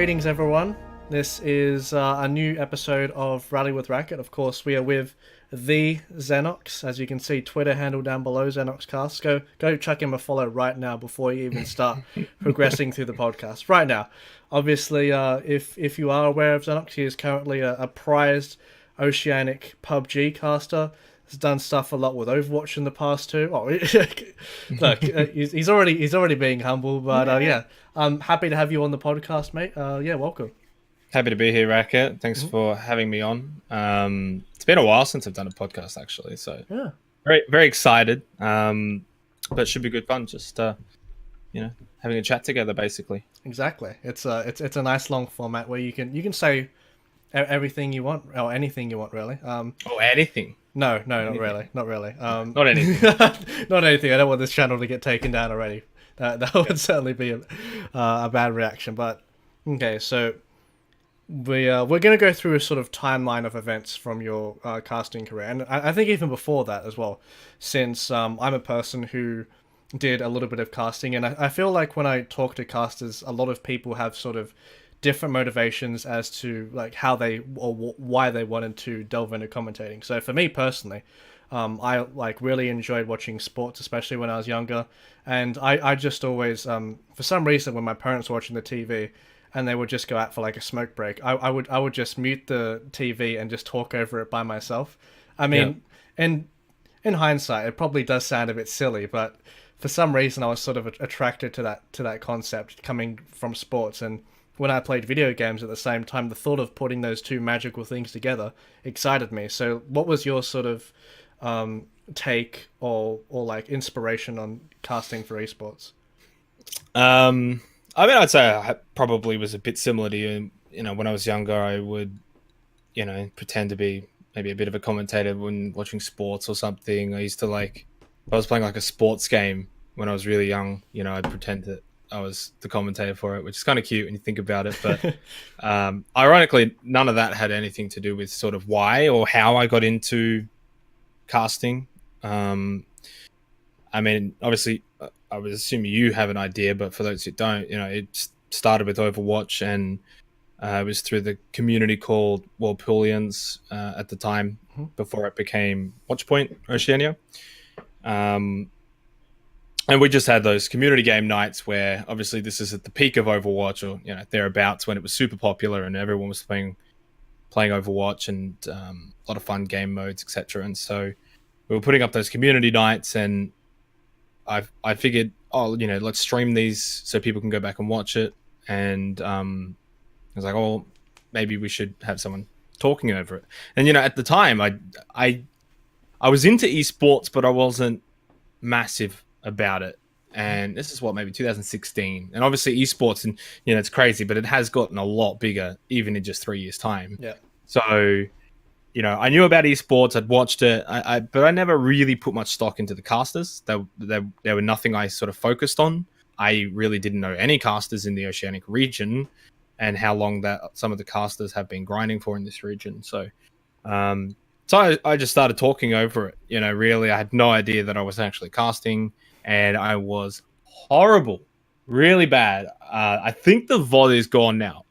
Greetings, everyone. This is a new episode of Rally with Racquet. Of course, we are with the Zenox. As you can see, Twitter handle down below, ZenoxCast. Go chuck him a follow right now before you even start progressing through the podcast. Right now. Obviously, if you are aware of Zenox, he is currently a prized oceanic PUBG caster. Has done stuff a lot with Overwatch in the past too. Oh, look, he's already being humble, but yeah, I'm happy to have you on the podcast, mate. Yeah, welcome. Happy to be here, Racquet. Thanks for having me on. It's been a while since I've done a podcast, actually, so Yeah, very excited. But it should be good fun. Just having a chat together, basically. exactly. It's a nice long format where you can say everything you want or anything you want, really. Oh, anything. No, Anything. not really. Not anything. Not anything. I don't want this channel to get taken down already. That would certainly be a bad reaction. But okay, so we're going to go through a sort of timeline of events from your casting career, and I think even before that as well, since I'm a person who did a little bit of casting, and I feel like when I talk to casters, a lot of people have sort of different motivations as to like how they or why they wanted to delve into commentating. So for me personally, I like really enjoyed watching sports, especially when I was younger, and I just always for some reason when my parents were watching the TV and they would just go out for like a smoke break, I would just mute the TV and just talk over it by myself. I mean, and in hindsight, it probably does sound a bit silly, but for some reason I was sort of attracted to that concept coming from sports. And when I played video games at the same time, the thought of putting those two magical things together excited me. So what was your sort of take or like inspiration on casting for esports? I mean, I'd say I probably was a bit similar to you. You know, when I was younger, I would, pretend to be maybe a bit of a commentator when watching sports or something. I used to if I was playing like a sports game when I was really young, I'd pretend that I was the commentator for it, which is kind of cute when you think about it. But ironically, none of that had anything to do with sort of why or how I got into casting. I mean, obviously, I would assume you have an idea, but for those who don't, it started with Overwatch, and it was through the community called Whirlpoolians at the time, before it became Watchpoint Oceania. And we just had those community game nights where, obviously, this is at the peak of Overwatch, or thereabouts, when it was super popular and everyone was playing Overwatch, and a lot of fun game modes, etc. And so we were putting up those community nights, and I figured, let's stream these so people can go back and watch it. And I was like, oh, maybe we should have someone talking over it. And at the time, I was into esports, but I wasn't massive about it. And this is maybe 2016. And obviously esports, and it's crazy, but it has gotten a lot bigger even in just 3 years' time. Yeah. So I knew about esports. I'd watched it, but I never really put much stock into the casters. They were nothing I sort of focused on. I really didn't know any casters in the Oceanic region, and how long that some of the casters have been grinding for in this region. So, I just started talking over it. Really, I had no idea that I was actually casting, and I was horrible, really bad. I think the VOD is gone now.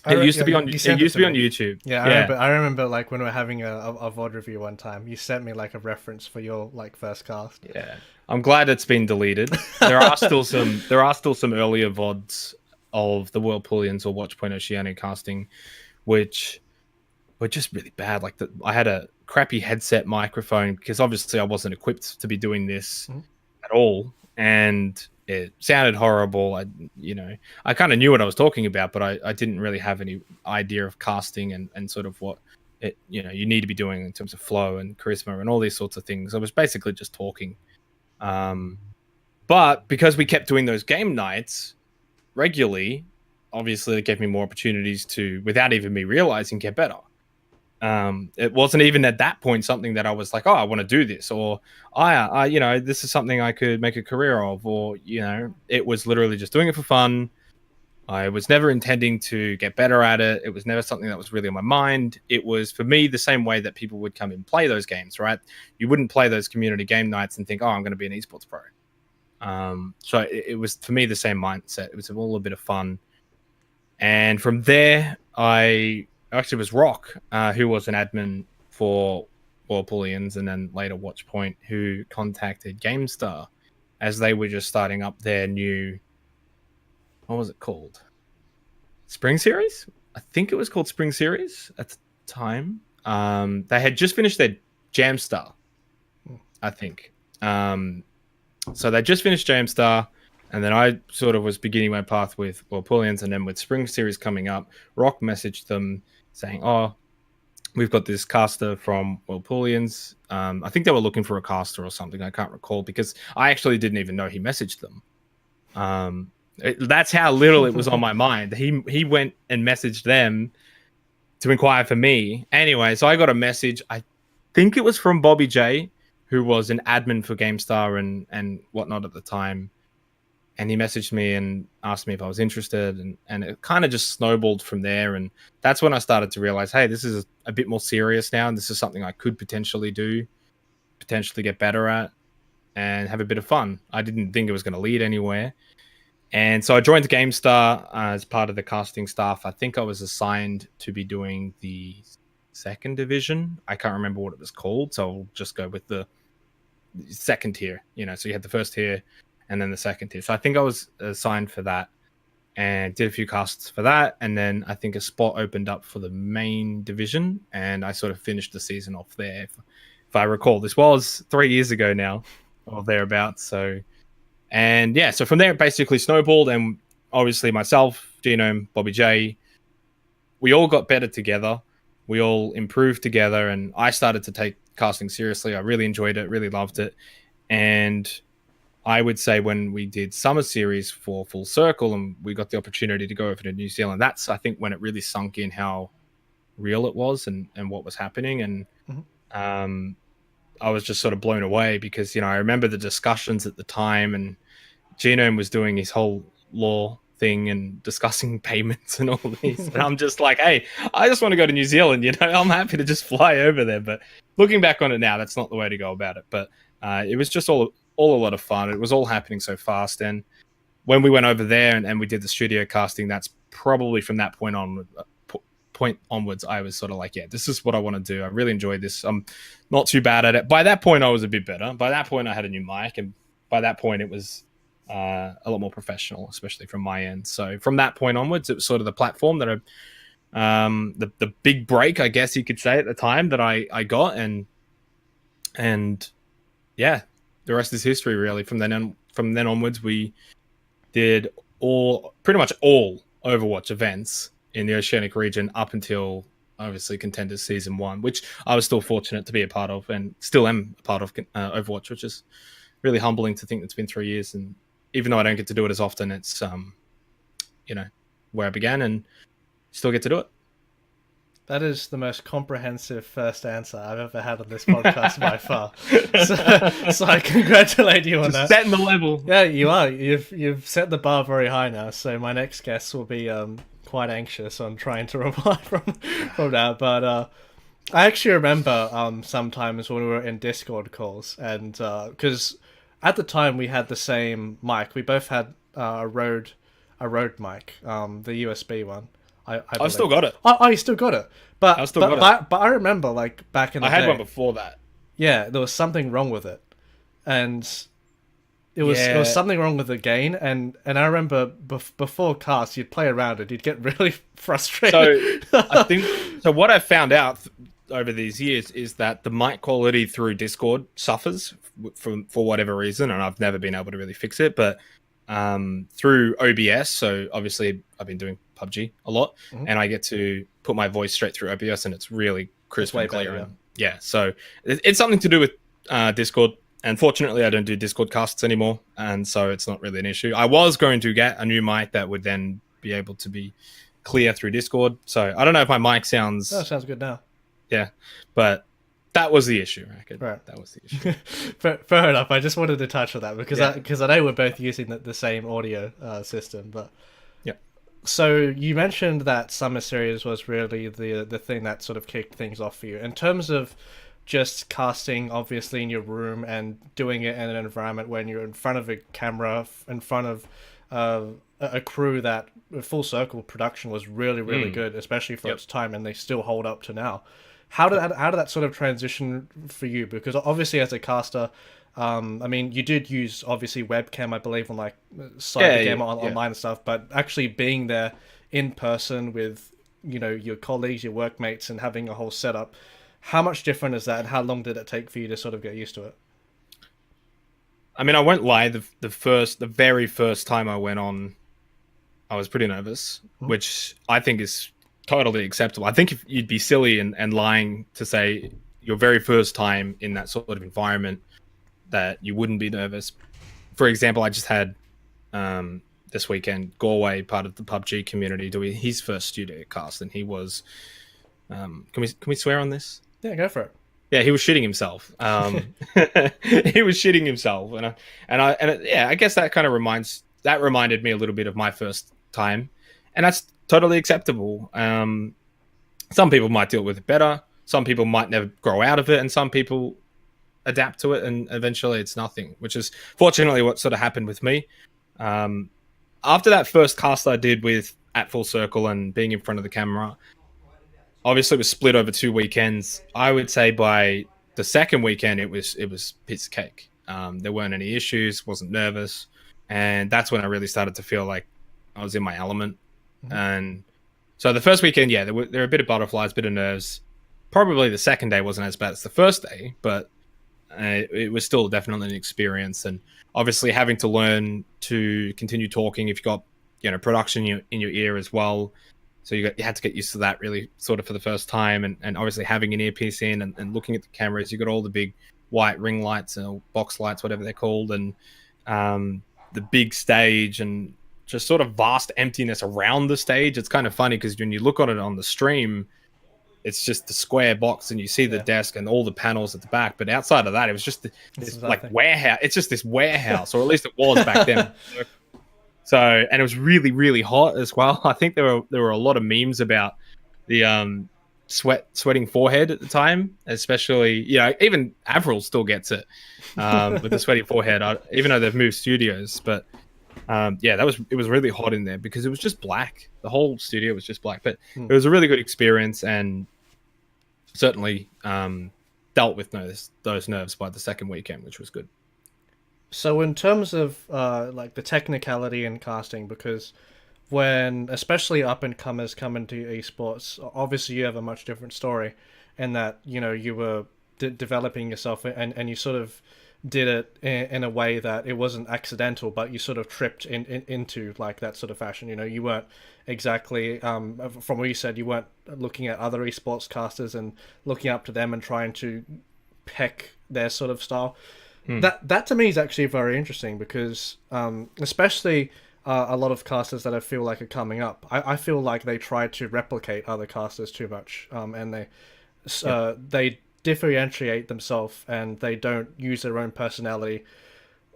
It used to be on YouTube. Yeah, I remember like when we were having a VOD review one time, you sent me like a reference for your like first cast. Yeah. I'm glad it's been deleted. There are still some earlier VODs of the Whirlpoolians or Watchpoint Oceania casting, which were just really bad. Like I had a crappy headset microphone because obviously I wasn't equipped to be doing this at all, and it sounded horrible. I kind of knew what I was talking about, but I didn't really have any idea of casting and sort of what it you need to be doing in terms of flow and charisma and all these sorts of things. I was basically just talking. But because we kept doing those game nights regularly, obviously it gave me more opportunities to, without even me realizing, get better. It wasn't even at that point something that I was like, oh, I want to do this, or I this is something I could make a career of, or it was literally just doing it for fun. I was never intending to get better at it. It was never something that was really on my mind. It was, for me, the same way that people would come and play those games, right? You wouldn't play those community game nights and think, oh, I'm going to be an esports pro. So it was, for me, the same mindset. It was all a bit of fun. And from there, I actually was Rock, who was an admin for Whirlpoolians and then later Watchpoint, who contacted GameStar as they were just starting up their new, what was it called? Spring Series? I think it was called Spring Series at the time. They had just finished their Jamstar, I think. So they just finished Jamstar, and then I sort of was beginning my path with Whirlpoolians, and then with Spring Series coming up, Rock messaged them saying, "Oh, we've got this caster from Whirlpoolians. I think they were looking for a caster or something. I can't recall because I actually didn't even know he messaged them. That's how little it was on my mind. He went and messaged them to inquire for me. Anyway, so I got a message. I think it was from Bobby J, who was an admin for GameStar and whatnot at the time. And he messaged me and asked me if I was interested. And it kind of just snowballed from there. And that's when I started to realize, hey, this is a bit more serious now. And this is something I could potentially do, potentially get better at, and have a bit of fun. I didn't think it was going to lead anywhere. And so I joined GameStar as part of the casting staff. I think I was assigned to be doing the second division. I can't remember what it was called, so I'll just go with the second tier. So you had the first tier and then the second tier. So I think I was assigned for that and did a few casts for that. And then I think a spot opened up for the main division, and I sort of finished the season off there. If I recall, this was 3 years ago now or thereabouts. So from there, it basically snowballed, and obviously myself, Genome, Bobby J, we all got better together. We all improved together, and I started to take casting seriously. I really enjoyed it, really loved it. And I would say when we did Summer Series for Full Circle and we got the opportunity to go over to New Zealand, that's, I think, when it really sunk in how real it was and what was happening. And I was just sort of blown away because, I remember the discussions at the time, and Genome was doing his whole law thing and discussing payments and all these. And I'm just like, hey, I just want to go to New Zealand. I'm happy to just fly over there. But looking back on it now, that's not the way to go about it. But it was just all a lot of fun. It was all happening so fast. And when we went over there and we did the studio casting, that's probably from that point onwards, I was sort of like, yeah, this is what I want to do. I really enjoy this. I'm not too bad at it. By that point, I was a bit better. By that point, I had a new mic, and by that point, it was a lot more professional, especially from my end. So from that point onwards, it was sort of the platform that the big break, I guess you could say at the time, that I got, and yeah, the rest is history really. From then onwards, we did pretty much all Overwatch events in the Oceanic region up until obviously Contenders Season 1, which I was still fortunate to be a part of, and still am a part of Overwatch, which is really humbling to think it's been 3 years. And even though I don't get to do it as often, it's where I began and still get to do it. That is the most comprehensive first answer I've ever had on this podcast by far. So I congratulate you on that. Setting the level. Yeah, you are. You've set the bar very high now. So my next guest will be quite anxious on trying to reply from that. But I actually remember sometimes when we were in Discord calls, and because at the time we had the same mic. We both had a Rode mic, the USB one. I've still got it. Oh, you still got it. But I still got it. But I remember, like, back in the day, I had one before that. Yeah, there was something wrong with it, and it was something wrong with the gain. And I remember before cast, you'd play around and you'd get really frustrated. So what I've found out over these years is that the mic quality through Discord suffers for whatever reason, and I've never been able to really fix it. But through OBS, so obviously I've been doing PUBG a lot, and I get to put my voice straight through OBS, and it's really crisp and clear. Better, yeah, so it's something to do with Discord. And fortunately, I don't do Discord casts anymore, and so it's not really an issue. I was going to get a new mic that would then be able to be clear through Discord. So I don't know if my mic sounds... Oh, it sounds good now. Yeah, but that was the issue, Racquet. Right. That was the issue. Fair enough. I just wanted to touch on that because I know we're both using the same audio system. But yeah. So you mentioned that Summer Series was really the thing that sort of kicked things off for you. In terms of just casting, obviously, in your room and doing it in an environment when you're in front of a camera, in front of a crew that Full Circle production was really really Mm. good, especially for Yep. its time, and they still hold up to now. How did that sort of transition for you? Because obviously as a caster, I mean, you did use obviously webcam, I believe, on like side the Yeah, game yeah, yeah. online and stuff, but actually being there in person with your colleagues, your workmates, and having a whole setup, how much different is that, and how long did it take for you to sort of get used to it? I mean, I won't lie. The very first time I went on, I was pretty nervous, Mhm. which I think is totally acceptable. I think if you'd be silly and lying to say your very first time in that sort of environment that you wouldn't be nervous. For example, I just had um, this weekend Galway, part of the PUBG community, doing his first studio cast, and he was. Can we swear on this? Yeah, go for Yeah, he was shitting himself. it. He was shitting himself, yeah, I guess that reminded me a little bit of my first time, and that's totally acceptable. Some people might deal with it better. Some people might never grow out of it, and some people adapt to it, and eventually it's nothing. Which is fortunately what sort of happened with me. Um, After that first cast I did with at Full Circle and being in front of the camera, obviously it was split over 2 weekends. I would say by the second weekend it was piece of cake. There weren't any issues, wasn't nervous, and that's when I really started to feel like I was in my element. Mhm. And so the first weekend, yeah, there were a bit of butterflies, a bit of nerves. Probably the second day wasn't as bad as the first day, but it was still definitely an experience. And obviously having to learn to continue talking if you've got production in your ear as well. So you had to get used to that really sort of for the first time, and obviously having an earpiece in and looking at the cameras, you got all the big white ring lights or box lights, whatever they're called, and the big stage and just sort of vast emptiness around the stage. It's kind of funny because when you look on it on the stream, it's just the square box and you see the Yeah, desk and all the panels at the back. But outside of that, it was just this this is that like thing. warehouse. It's just this warehouse, or at least it was back then. So, and it was really, really hot as well. I think there were a lot of memes about the sweating forehead at the time, especially even Avril still gets it with the sweaty forehead, even though they've moved studios. But yeah, it was really hot in there because it was just black. The whole studio was just black, but Hmm. it was a really good experience and certainly dealt with those nerves by the second weekend, which was good. So in terms of like the technicality in casting, because when especially up and comers come into esports, obviously you have a much different story, in that you were developing yourself, and you sort of did it in a way that it wasn't accidental, but you sort of tripped into like that sort of fashion. You weren't exactly from what you said, you weren't looking at other esports casters and looking up to them and trying to peck their sort of style. Hmm. That to me is actually very interesting because especially a lot of casters that I feel like are coming up, I feel like they try to replicate other casters too much, and Yep. they differentiate themselves and they don't use their own personality.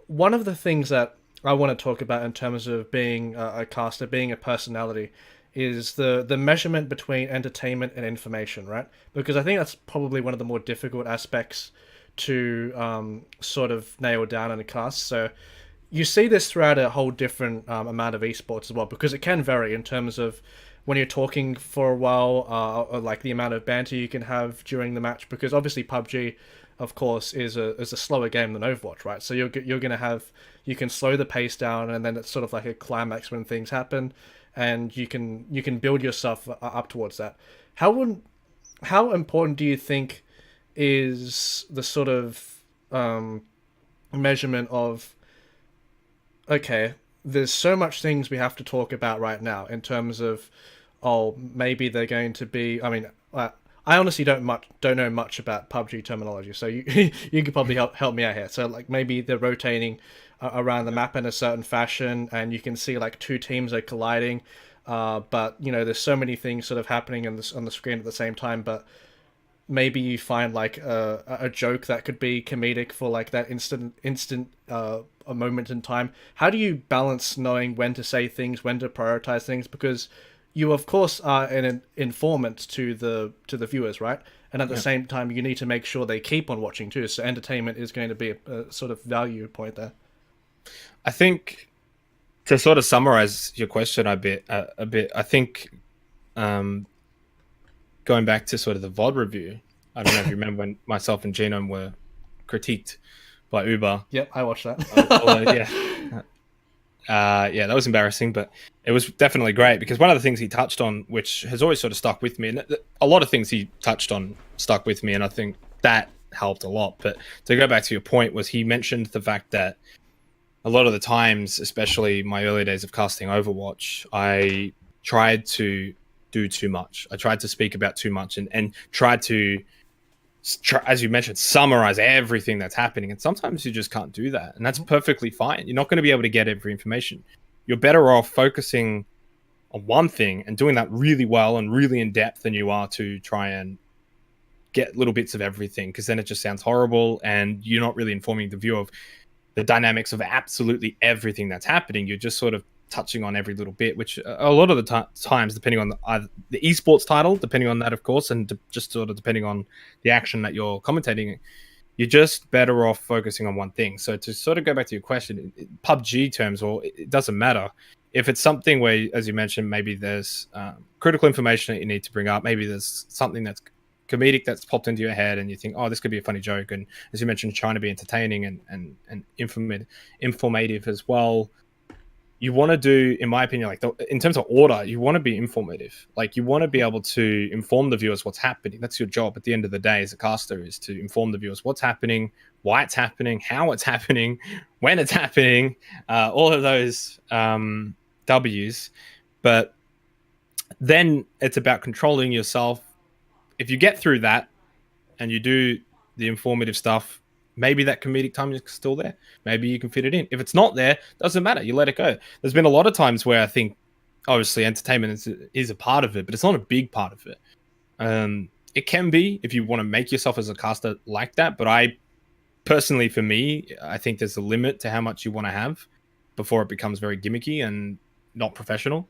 One of the things that I want to talk about in terms of being a caster, being a personality, is the measurement between entertainment and information, right? Because I think that's probably one of the more difficult aspects to sort of nail down in a cast. So you see this throughout a whole different amount of esports as well, because it can vary in terms of when you're talking for a while, or like the amount of banter you can have during the match. Because obviously PUBG, of course, is a slower game than Overwatch, right? So you're gonna have, you can slow the pace down, and then it's sort of like a climax when things happen, and you can build yourself up towards that. How would how important do you think is the sort of measurement of, okay, there's so much things we have to talk about right now in terms of, oh, maybe they're going to be. I mean, I honestly don't know much about PUBG terminology, so you you could probably help me out here. So like maybe they're rotating around the map in a certain fashion, and you can see like two teams are colliding. But there's so many things sort of happening on the screen at the same time. But maybe you find like a joke that could be comedic for like that instant a moment in time. How do you balance knowing when to say things, when to prioritize things? Because you of course are an informant to the viewers, right? And at the Yeah. same time you need to make sure they keep on watching too, so entertainment is going to be a sort of value point there. I think To sort of summarize your question a bit, I think going back to sort of the VOD review, I don't know if you remember when myself and Genome were critiqued by Uber. Yep, I watched that. Yeah, yeah, that was embarrassing, but it was definitely great because one of the things he touched on, which has always sort of stuck with me, and a lot of things he touched on stuck with me, and I think that helped a lot. But to go back to your point, was he mentioned the fact that a lot of the times, especially my early days of casting Overwatch, I tried to do too much. I tried to speak about too much and tried to, as you mentioned, summarize everything that's happening. And sometimes you just can't do that. And that's perfectly fine. You're not going to be able to get every information. You're better off focusing on one thing and doing that really well and really in depth than you are to try and get little bits of everything, because then it just sounds horrible and you're not really informing the viewer of the dynamics of absolutely everything that's happening. You're just sort of touching on every little bit, which a lot of the times, depending on the esports title, depending on that, of course, and just sort of depending on the action that you're commentating, you're just better off focusing on one thing. So to sort of go back to your question, in PUBG terms, or it doesn't matter. If it's something where, as you mentioned, maybe there's critical information that you need to bring up, maybe there's something that's comedic that's popped into your head and you think, oh, this could be a funny joke. And as you mentioned, trying to be entertaining and informative as well. You want to do, in my opinion, like in terms of order, you want to be informative. Like you want to be able to inform the viewers what's happening. That's your job at the end of the day as a caster, is to inform the viewers what's happening, why it's happening, how it's happening, when it's happening, all of those W's. But then it's about controlling yourself. If you get through that and you do the informative stuff, maybe that comedic time is still there. Maybe you can fit it in. If it's not there, doesn't matter. You let it go. There's been a lot of times where I think, obviously, entertainment is a part of it, but it's not a big part of it. It can be if you want to make yourself as a caster like that. But I personally, for me, I think there's a limit to how much you want to have before it becomes very gimmicky and not professional.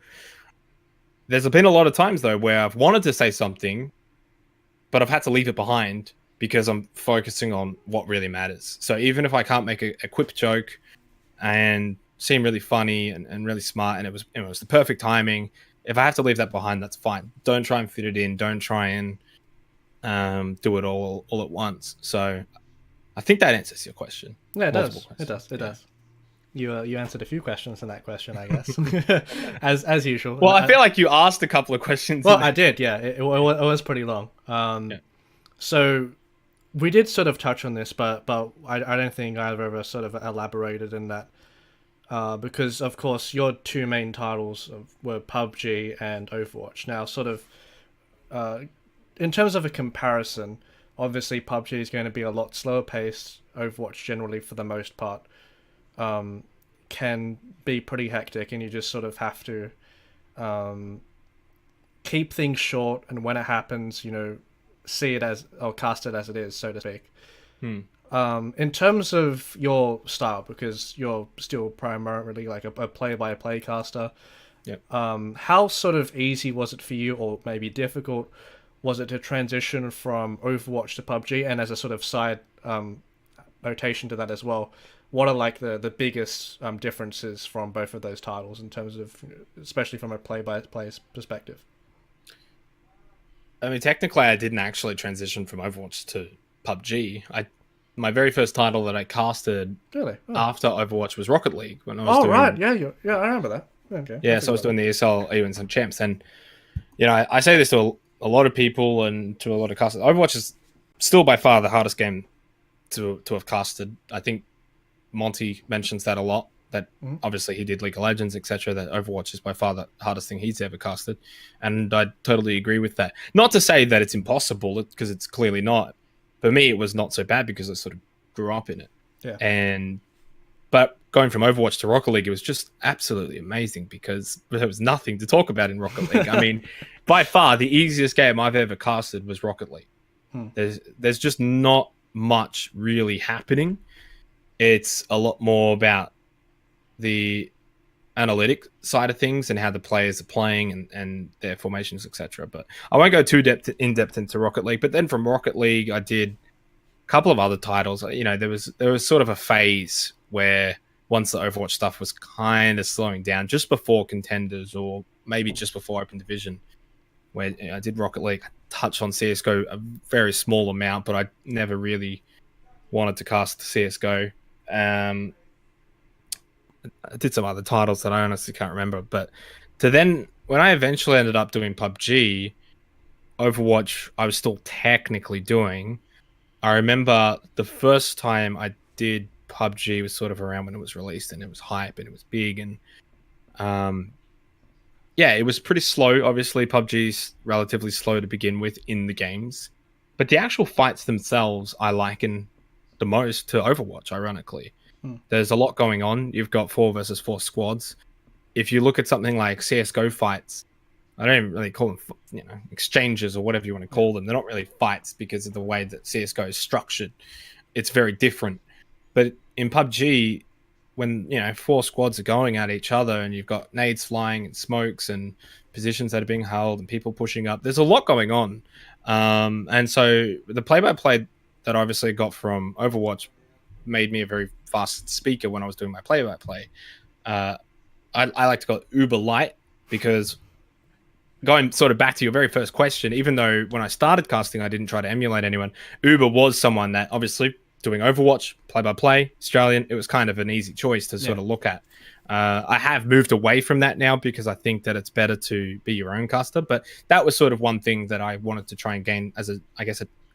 There's been a lot of times, though, where I've wanted to say something, but I've had to leave it behind because I'm focusing on what really matters. So even if I can't make a quip joke and seem really funny and really smart, and it was the perfect timing, if I have to leave that behind, that's fine. Don't try and fit it in. Don't try and do it all at once. So I think that answers your question. Yeah, it does. It does. You answered a few questions in that question, I guess, as usual. Well, I feel like you asked a couple of questions. Well, I did. Yeah, it was pretty long. So we did sort of touch on this, but I don't think either of us sort of elaborated in that, because of course your two main titles were PUBG and Overwatch. Now, sort of, in terms of a comparison, obviously PUBG is going to be a lot slower paced. Overwatch, generally for the most part, can be pretty hectic, and you just sort of have to keep things short, and when it happens, see it as, or cast it as it is, so to speak. In terms of your style, because you're still primarily like a play-by-play caster, how sort of easy was it for you, or maybe difficult was it, to transition from Overwatch to PUBG? And as a sort of side notation to that as well, what are like the biggest differences from both of those titles in terms of, especially from a play-by-play perspective? I mean, technically, I didn't actually transition from Overwatch to PUBG. My very first title that I casted after Overwatch was Rocket League. When I was doing, right, yeah, I remember that. Okay. Yeah, so I was doing the ESL Events and Champs, and I say this to a lot of people and to a lot of casters. Overwatch is still by far the hardest game to have casted. I think Monty mentions that a lot. That obviously he did League of Legends, etc. That Overwatch is by far the hardest thing he's ever casted, and I totally agree with that. Not to say that it's impossible, because it's clearly not. For me, it was not so bad because I sort of grew up in it. Yeah. But going from Overwatch to Rocket League, it was just absolutely amazing because there was nothing to talk about in Rocket League. I mean, by far the easiest game I've ever casted was Rocket League. There's just not much really happening. It's a lot more about the analytic side of things and how the players are playing and their formations, etc. But I won't go too in depth into Rocket League. But then from Rocket League, I did a couple of other titles. There was sort of a phase where once the Overwatch stuff was kind of slowing down, just before Contenders or maybe just before Open Division, where I did Rocket League, touch on CS:GO a very small amount, but I never really wanted to cast CS:GO. I did some other titles that I honestly can't remember, but to then when I eventually ended up doing PUBG, Overwatch, I was still technically doing. I remember the first time I did PUBG was sort of around when it was released, and it was hype and it was big, and um, yeah, it was pretty slow. Obviously, PUBG's relatively slow to begin with in the games, but the actual fights themselves I liken the most to Overwatch. Ironically, there's a lot going on. You've got 4 versus 4 squads. If you look at something like CS:GO fights, I don't even really call them, exchanges or whatever you want to call them. They're not really fights because of the way that CS:GO is structured. It's very different. But in PUBG, when 4 squads are going at each other and you've got nades flying and smokes and positions that are being held and people pushing up, there's a lot going on. And so the play-by-play that I obviously got from Overwatch made me a very fast speaker when I was doing my play-by-play. I like to call it Uber Light, because going sort of back to your very first question, even though when I started casting, I didn't try to emulate anyone, Uber was someone that obviously doing Overwatch, play-by-play, Australian, it was kind of an easy choice to sort of look at. I have moved away from that now because I think that it's better to be your own caster, but that was sort of one thing that I wanted to try and gain as a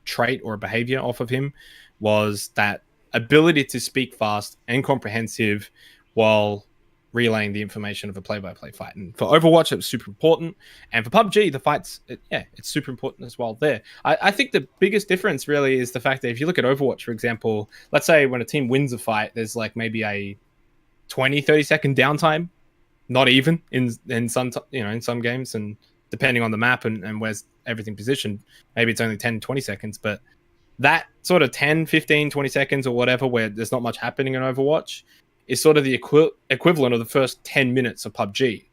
trait or a behavior off of him, was that ability to speak fast and comprehensive while relaying the information of a play-by-play fight. And for Overwatch, it was super important. And for PUBG, the fights, it's super important as well there. I think the biggest difference really is the fact that if you look at Overwatch, for example, let's say when a team wins a fight, there's like maybe a 20-30 second downtime, not even in some in some games, and depending on the map and where's everything positioned, maybe it's only 10-20 seconds. But that sort of 10, 15, 20 seconds or whatever, where there's not much happening in Overwatch, is sort of the equivalent of the first 10 minutes of PUBG.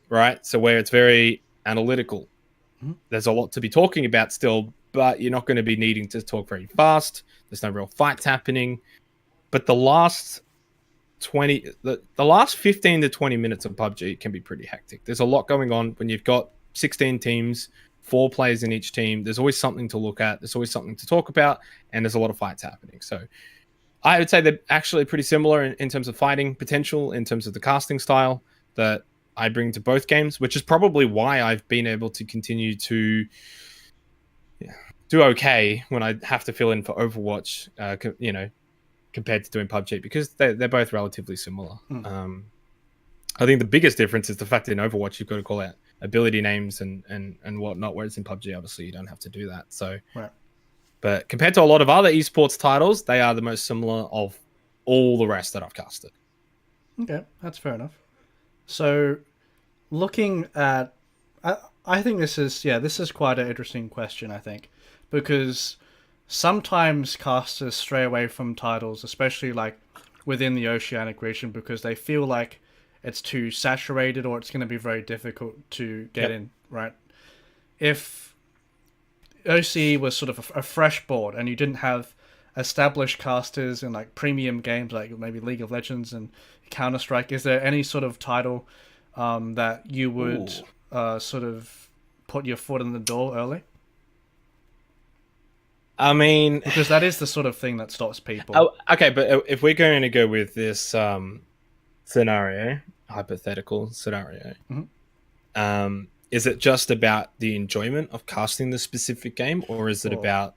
Right? So where it's very analytical. Mm-hmm. There's a lot to be talking about still, but you're not going to be needing to talk very fast. There's no real fights happening. But the last 15 to 20 minutes of PUBG can be pretty hectic. There's a lot going on when you've got 16 teams, 4 players in each team. There's always something to look at. There's always something to talk about, and there's a lot of fights happening. So I would say they're actually pretty similar in terms of fighting potential, in terms of the casting style that I bring to both games, which is probably why I've been able to continue to do okay when I have to fill in for Overwatch, compared to doing PUBG, because they're both relatively similar. I think the biggest difference is the fact that in Overwatch you've got to call out ability names and whatnot, whereas in PUBG obviously you don't have to do that. So, but compared to a lot of other esports titles, they are the most similar of all the rest that I've casted. Okay, that's fair enough. So, looking at, I think this is quite an interesting question, I think, because sometimes casters stray away from titles, especially like within the Oceanic region, because they feel like it's too saturated or it's going to be very difficult to get in, right? If OCE was sort of a fresh board and you didn't have established casters in like premium games like maybe League of Legends and Counter-Strike, is there any sort of title that you would sort of put your foot in the door early? I mean, because that is the sort of thing that stops people. Oh, okay, but if we're going to go with this hypothetical scenario, is it just about the enjoyment of casting the specific game, or is it about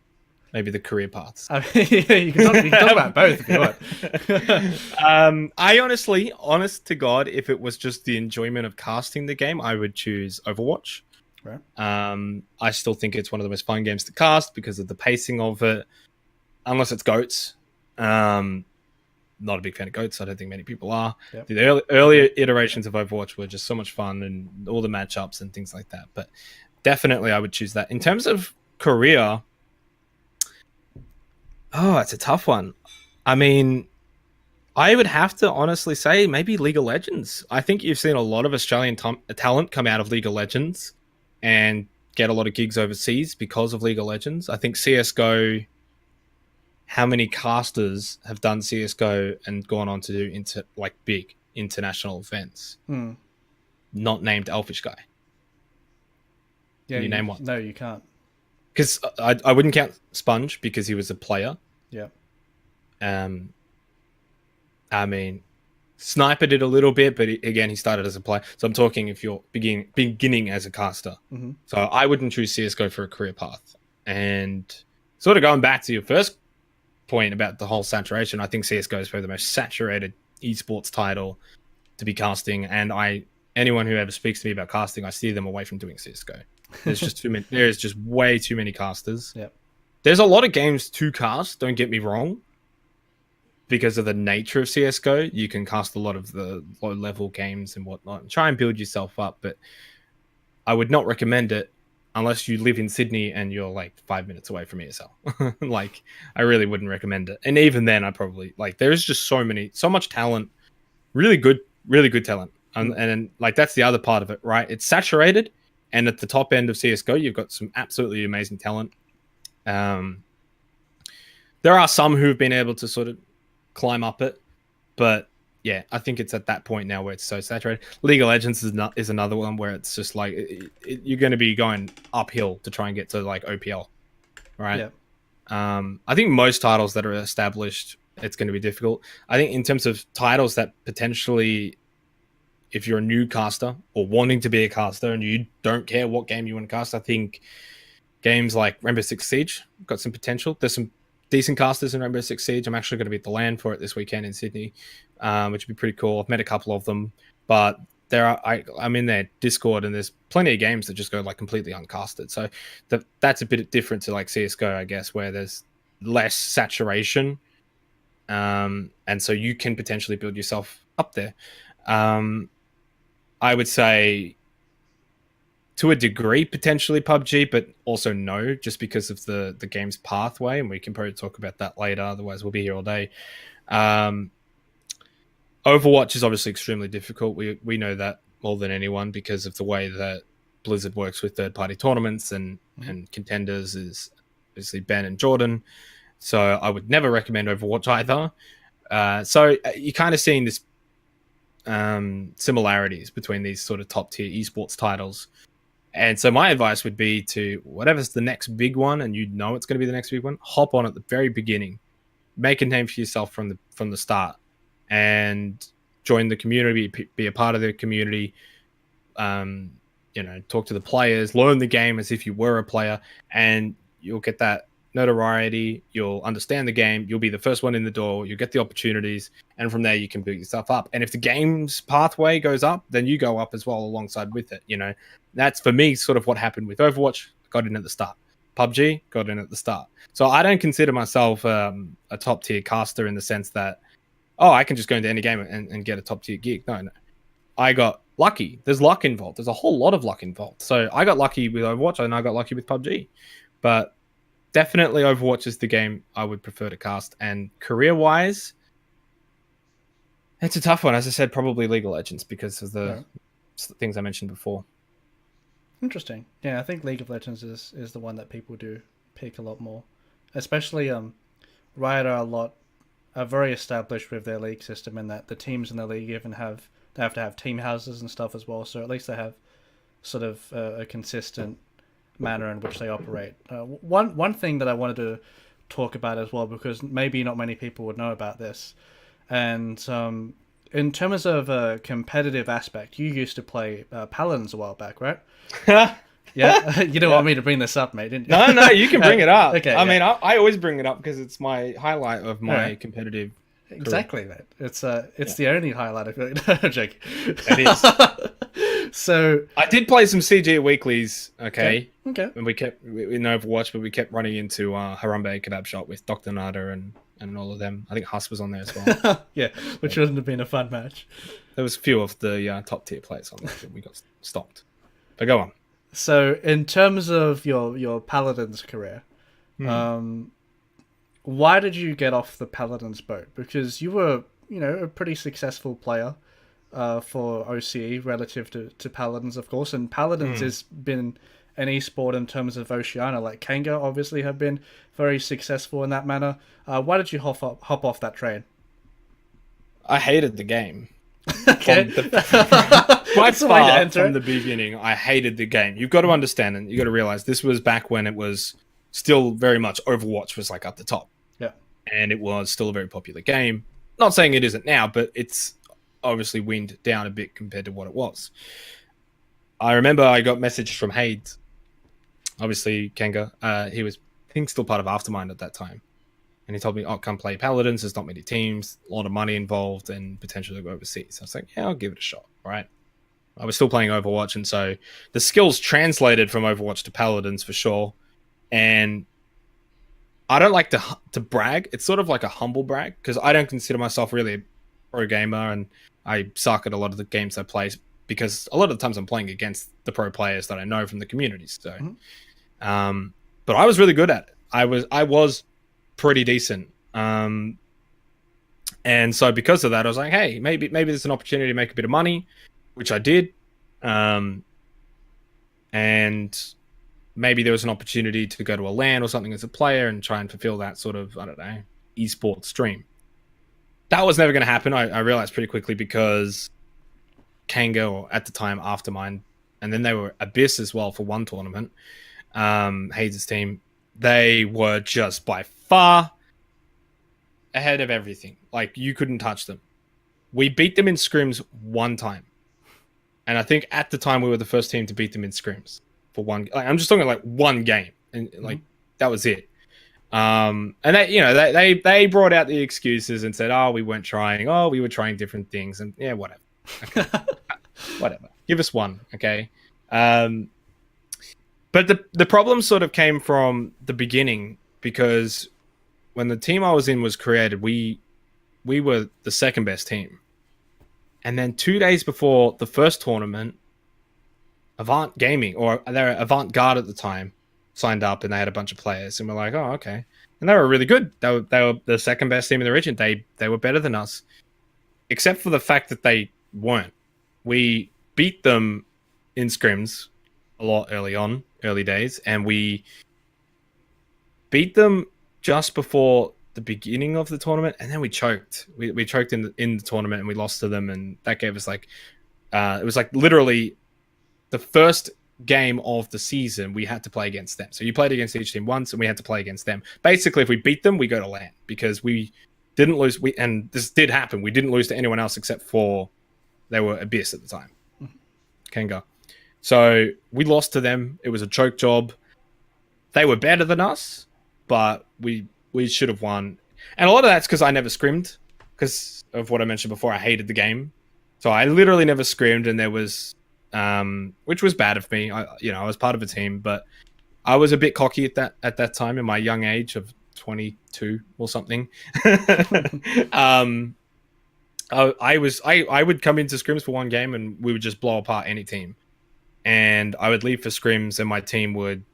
maybe the career paths? I mean, you can talk about both if you want. I honestly, honest to God, if it was just the enjoyment of casting the game, I would choose Overwatch. Right. I still think it's one of the most fun games to cast because of the pacing of it, unless it's goats. Not a big fan of goats. I don't think many people are. Yep. The earlier iterations of Overwatch were just so much fun, and all the matchups and things like that. But definitely I would choose that. In terms of career, it's a tough one. I mean, I would have to honestly say maybe League of Legends. I think you've seen a lot of Australian talent come out of League of Legends and get a lot of gigs overseas because of League of Legends. I think CSGO how many casters have done CS:GO and gone on to do big international events, not named Elfish Guy. Yeah, Can you name one? no, you can't. Because I wouldn't count Sponge because he was a player. Yeah. I mean, Sniper did a little bit, but again, he started as a player. So I'm talking if you're beginning as a caster. Mm-hmm. So I wouldn't choose CS:GO for a career path. And sort of going back to your first point about the whole saturation, I think CS:GO is probably the most saturated esports title to be casting. And anyone who ever speaks to me about casting, I steer them away from doing CS:GO. There's just too many. There's just way too many casters. Yep. There's a lot of games to cast. Don't get me wrong. Because of the nature of CS:GO, you can cast a lot of the low-level games and whatnot and try and build yourself up. But I would not recommend it unless you live in Sydney and you're like 5 minutes away from ESL. Like, I really wouldn't recommend it. And even then, I probably there is just so much talent, really good talent. And like that's the other part of it, right? It's saturated, and at the top end of CS:GO, you've got some absolutely amazing talent. There are some who've been able to sort of climb up it, but yeah, I think it's at that point now where it's so saturated. League of Legends is another one where it's just like you're going to be going uphill to try and get to like OPL, right? Yeah. I think most titles that are established, it's going to be difficult. I think in terms of titles that potentially, if you're a new caster or wanting to be a caster and you don't care what game you want to cast, I think games like Rainbow Six Siege got some potential. There's some decent casters in Rainbow Six Siege. I'm actually going to be at the LAN for it this weekend in Sydney, which would be pretty cool. I've met a couple of them, but I'm in their Discord and there's plenty of games that just go like completely uncasted. So that's a bit different to like CS:GO, I guess, where there's less saturation, and so you can potentially build yourself up there. I would say, to a degree, potentially PUBG, but also no, just because of the game's pathway, and we can probably talk about that later. Otherwise, we'll be here all day. Overwatch is obviously extremely difficult. We know that more than anyone because of the way that Blizzard works with third-party tournaments and contenders is obviously Ben and Jordan. So I would never recommend Overwatch either. So you're kind of seeing this similarities between these sort of top-tier esports titles. And so my advice would be to, whatever's the next big one, and you know it's going to be the next big one, hop on at the very beginning. Make a name for yourself from the start. And join the community, be a part of the community, talk to the players, learn the game as if you were a player, and you'll get that notoriety, you'll understand the game, you'll be the first one in the door, you'll get the opportunities, and from there you can build yourself up. And if the game's pathway goes up, then you go up as well alongside with it. That's for me sort of what happened with Overwatch. Got in at the start. PUBG got in at the start. So I don't consider myself a top tier caster in the sense that, I can just go into any game and get a top tier gig. No. I got lucky. There's luck involved. There's a whole lot of luck involved. So I got lucky with Overwatch and I got lucky with PUBG. But definitely Overwatch is the game I would prefer to cast. And career-wise, it's a tough one. As I said, probably League of Legends because of the things I mentioned before. Interesting. Yeah, I think League of Legends is the one that people do pick a lot more. Especially Riot are very established with their league system, in that the teams in the league even have to have team houses and stuff as well. So at least they have sort of a consistent manner in which they operate. One thing that I wanted to talk about as well, because maybe not many people would know about this, and in terms of a competitive aspect, you used to play Paladins a while back, right? Yeah, you didn't want me to bring this up, mate, didn't you? No, you can bring it up. Okay, I mean, I always bring it up because it's my highlight of my competitive career. Exactly, mate. It's the only highlight of it. Jake. It is. So I did play some CG weeklies, okay. And we kept in Overwatch, but we kept running into Harambe Kebab Shop with Dr. Nada and all of them. I think Huss was on there as well. Yeah, which wouldn't have been a fun match. There was a few of the top tier players on there, but we got stopped. But go on. So in terms of your Paladins career, why did you get off the Paladins boat? Because you were, a pretty successful player for OCE relative to Paladins, of course, and Paladins has been an esport in terms of Oceania. Like Kanga obviously have been very successful in that manner. Why did you hop off that train? I hated the game. Okay, From by that's the way to far enter from it. the beginning, I hated the game. You've got to understand, and you got to realize this was back when it was still very much Overwatch was like up the top, Yeah. and it was still a very popular game. Not saying it isn't now, but it's obviously weaned down a bit compared to what it was. I remember I got messaged from Hades, obviously Kanga. He was, I think, still part of Aftermind at that time. And he told me, oh, come play Paladins. There's not many teams, a lot of money involved, and potentially go overseas. I was like, yeah, I'll give it a shot. Right. I was still playing Overwatch, and so the skills translated from Overwatch to Paladins for sure. And I don't like to brag. It's sort of like a humble brag because I don't consider myself really a pro gamer, and I suck at a lot of the games I play because a lot of the times I'm playing against the pro players that I know from the communities. So, but I was really good at it. I was pretty decent. And so because of that, I was like, hey, maybe there's an opportunity to make a bit of money, which I did. And maybe there was an opportunity to go to a LAN or something as a player and try and fulfill that sort of, I don't know, esports dream. That was never going to happen. I realized pretty quickly because Kanga, or at the time Aftermind, and then they were Abyss as well for one tournament, Hayes' team, they were just by far ahead of everything. Like, you couldn't touch them. We beat them in scrims one time. And I think at the time we were the first team to beat them in scrims for one. Like, I'm just talking like one game, and like that was it. And they brought out the excuses and said, "Oh, we weren't trying. Oh, we were trying different things." And yeah, whatever. Okay. Whatever. Give us one, okay? But the problem sort of came from the beginning because when the team I was in was created, we were the second best team. And then 2 days before the first tournament, Avant Gaming, or they were Avant Garde at the time, signed up and they had a bunch of players. And we're like, oh, okay. And they were really good. They were the second best team in the region. They were better than us, except for the fact that they weren't. We beat them in scrims a lot early days, and we beat them just before the beginning of the tournament, and then we choked. We choked in the tournament, and we lost to them, and that gave us like it was like literally the first game of the season we had to play against them. So you played against each team once, and we had to play against them. Basically, if we beat them, we go to LAN because we didn't lose. And this did happen. We didn't lose to anyone else except for they were Abyss at the time. Kanga. So we lost to them. It was a choke job. They were better than us, but we should have won. And a lot of that's because I never scrimmed because of what I mentioned before. I hated the game. So I literally never scrimmed, and there was, which was bad of me. I was part of a team, but I was a bit cocky at that time in my young age of 22 or something. I would come into scrims for one game and we would just blow apart any team. And I would leave for scrims and my team would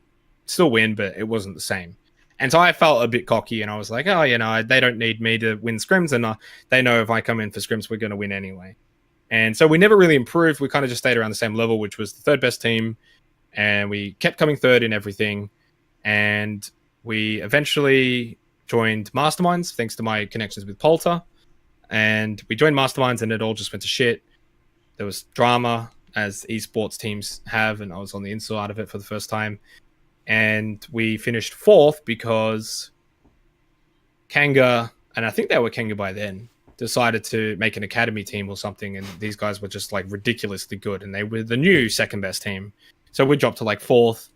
still win, but it wasn't the same. And so I felt a bit cocky and I was like, oh, they don't need me to win scrims, and they know if I come in for scrims, we're going to win anyway. And so we never really improved. We kind of just stayed around the same level, which was the third best team. And we kept coming third in everything. And we eventually joined Masterminds, thanks to my connections with Polter. And we joined Masterminds and it all just went to shit. There was drama, as esports teams have, and I was on the inside of it for the first time. And we finished fourth because Kanga, and I think they were Kanga by then, decided to make an academy team or something, and these guys were just like ridiculously good, and they were the new second best team. So we dropped to like fourth.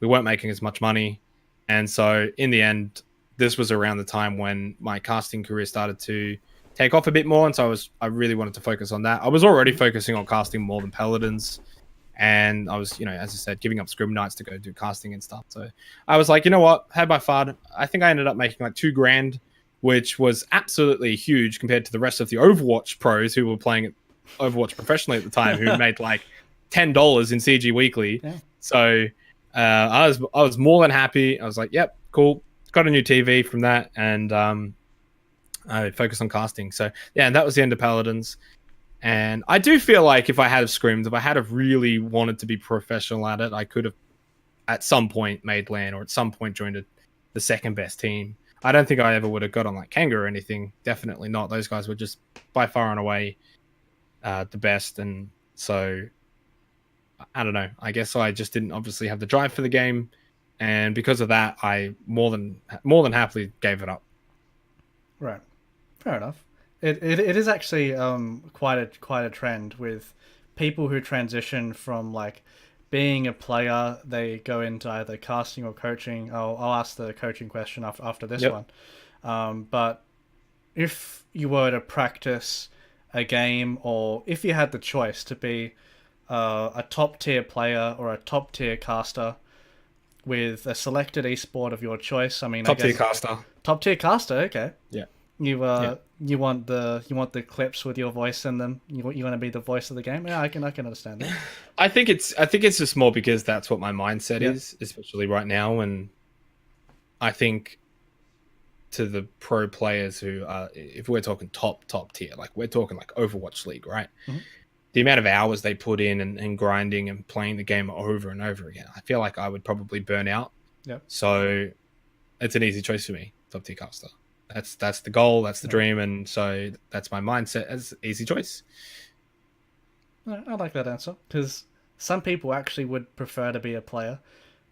We weren't making as much money. And so in the end, this was around the time when my casting career started to take off a bit more, and so I really wanted to focus on that. I was already focusing on casting more than Paladins, and I was, as I said, giving up scrim nights to go do casting and stuff. So I was like, you know what, had my fun. I think I ended up making like $2,000, which was absolutely huge compared to the rest of the Overwatch pros who were playing Overwatch professionally at the time, who made like $10 in CG Weekly. Yeah. So I was more than happy. I was like, yep, cool. Got a new TV from that, and I focused on casting. So yeah, and that was the end of Paladins. And I do feel like if I had have scrimmed, if I had have really wanted to be professional at it, I could have at some point made LAN or at some point joined the second best team. I don't think I ever would have got on like Kanga or anything. Definitely not. Those guys were just by far and away the best. And so I don't know. I guess I just didn't obviously have the drive for the game. And because of that, I more than happily gave it up. Right. Fair enough. It is actually quite a trend with people who transition from like being a player, they go into either casting or coaching. I'll ask the coaching question after this one. But if you were to practice a game, or if you had the choice to be a top tier player or a top tier caster with a selected esport of your choice, I mean, Top tier caster. Top tier caster, okay. Yeah. You want the clips with your voice in them. You want to be the voice of the game. Yeah, I can understand that. I think it's just more because that's what my mindset is, especially right now. And I think to the pro players who are, if we're talking top tier, like we're talking like Overwatch League, right? Mm-hmm. The amount of hours they put in and grinding and playing the game over and over again, I feel like I would probably burn out. Yeah. So it's an easy choice for me, top tier caster. That's the goal, that's the dream, and so that's my mindset as easy choice. I like that answer, because some people actually would prefer to be a player,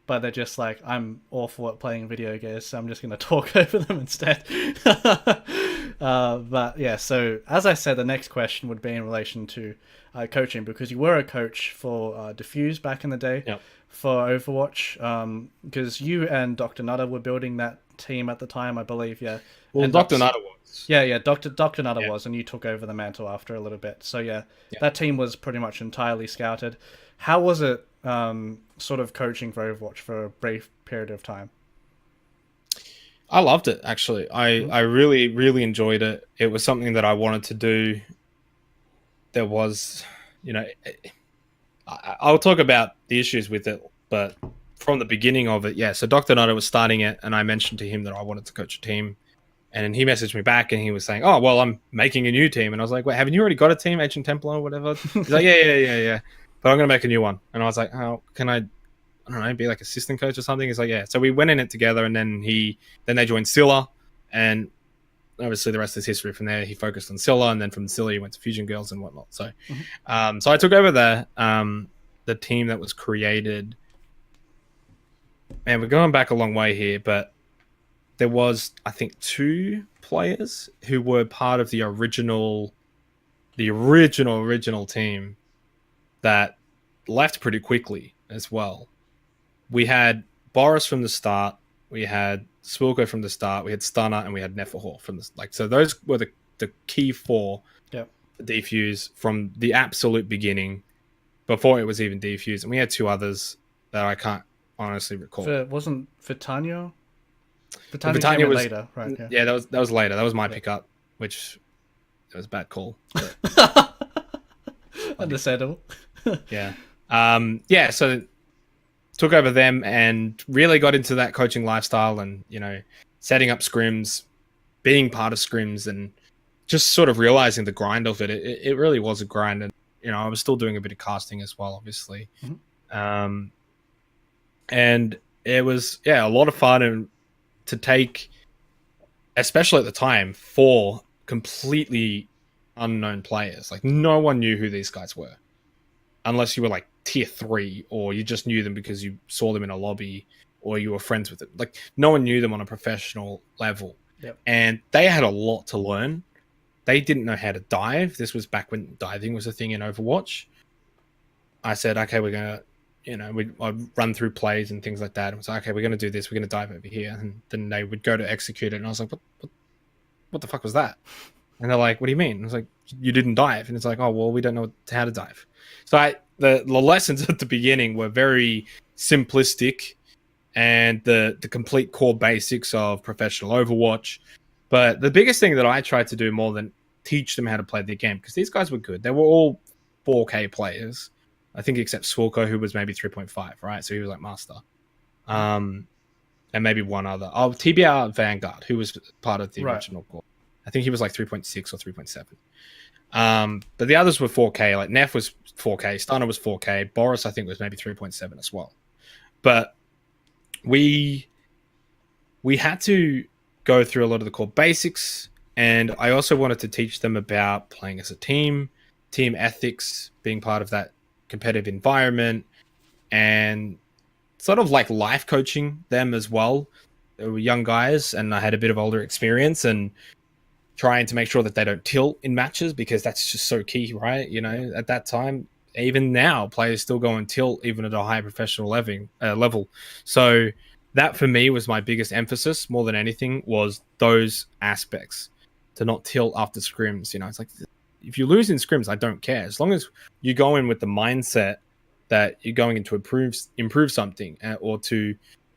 but they're just like, I'm awful at playing video games, so I'm just going to talk over them instead. But yeah, so as I said, the next question would be in relation to coaching, because you were a coach for Diffuse back in the day for Overwatch, because you and Dr. Nutter were building that team at the time, I believe, yeah. Well, and Dr. Nutter was. Yeah, Dr. Nutter was, and you took over the mantle after a little bit. So yeah, that team was pretty much entirely scouted. How was it sort of coaching for Overwatch for a brief period of time? I loved it, actually. I really, really enjoyed it. It was something that I wanted to do. There was, I'll talk about the issues with it, but from the beginning of it, so Dr. Nutter was starting it, and I mentioned to him that I wanted to coach a team. And he messaged me back, and he was saying, "Oh, well, I'm making a new team." And I was like, "Wait, haven't you already got a team, Ancient Templar or whatever?" He's like, "Yeah. But I'm going to make a new one." And I was like, "How can I don't know, be like assistant coach or something?" He's like, "Yeah." So we went in it together, and then they joined Scylla, and obviously the rest is history from there. He focused on Scylla, and then from Scylla he went to Fusion Girls and whatnot. So, so I took over the team that was created, and we're going back a long way here, but there was, I think, 2 players who were part of the original team that left pretty quickly as well. We had Boris from the start, we had Swilko from the start, we had Stunner, and we had Neferhor from the so those were the key 4 Defuse from the absolute beginning, before it was even Defuse, and we had 2 others that I can't honestly recall. Wasn't Vitania? Vitania was later, right? Yeah, that was later. That was my pickup, which it was a bad call. Understandable. Yeah. So took over them and really got into that coaching lifestyle, and setting up scrims, being part of scrims, and just sort of realizing the grind of it. It really was a grind, and I was still doing a bit of casting as well, obviously. Mm-hmm. And it was a lot of fun, and to take, especially at the time, 4 completely unknown players. Like, no one knew who these guys were, unless you were like tier 3, or you just knew them because you saw them in a lobby, or you were friends with them. Like, no one knew them on a professional level. And they had a lot to learn. They didn't know how to dive. This was back when diving was a thing in Overwatch. I said, okay, we're gonna I'd run through plays and things like that. And was like, okay, we're going to do this. We're going to dive over here. And then they would go to execute it. And I was like, what the fuck was that? And they're like, what do you mean? And I was like, you didn't dive. And it's like, oh, well, we don't know how to dive. So the lessons at the beginning were very simplistic, and the complete core basics of professional Overwatch. But the biggest thing that I tried to do, more than teach them how to play the game, because these guys were good. They were all 4K players. I think except Swilko, who was maybe 3.5, right? So he was like master. And maybe one other. Oh, TBR Vanguard, who was part of the original core. I think he was like 3.6 or 3.7. But the others were 4K. Like Neff was 4K. Stunner was 4K. Boris, I think, was maybe 3.7 as well. But we had to go through a lot of the core basics, and I also wanted to teach them about playing as a team ethics, being part of that competitive environment, and sort of like life coaching them as well. They were young guys, and I had a bit of older experience, and trying to make sure that they don't tilt in matches, because that's just so key, right? You know, at that time, even now, players still go and tilt even at a high professional level. So that for me was my biggest emphasis more than anything, was those aspects, to not tilt after scrims. You know, it's like, if you lose in scrims, I don't care, as long as you go in with the mindset that you're going in to improve something, or to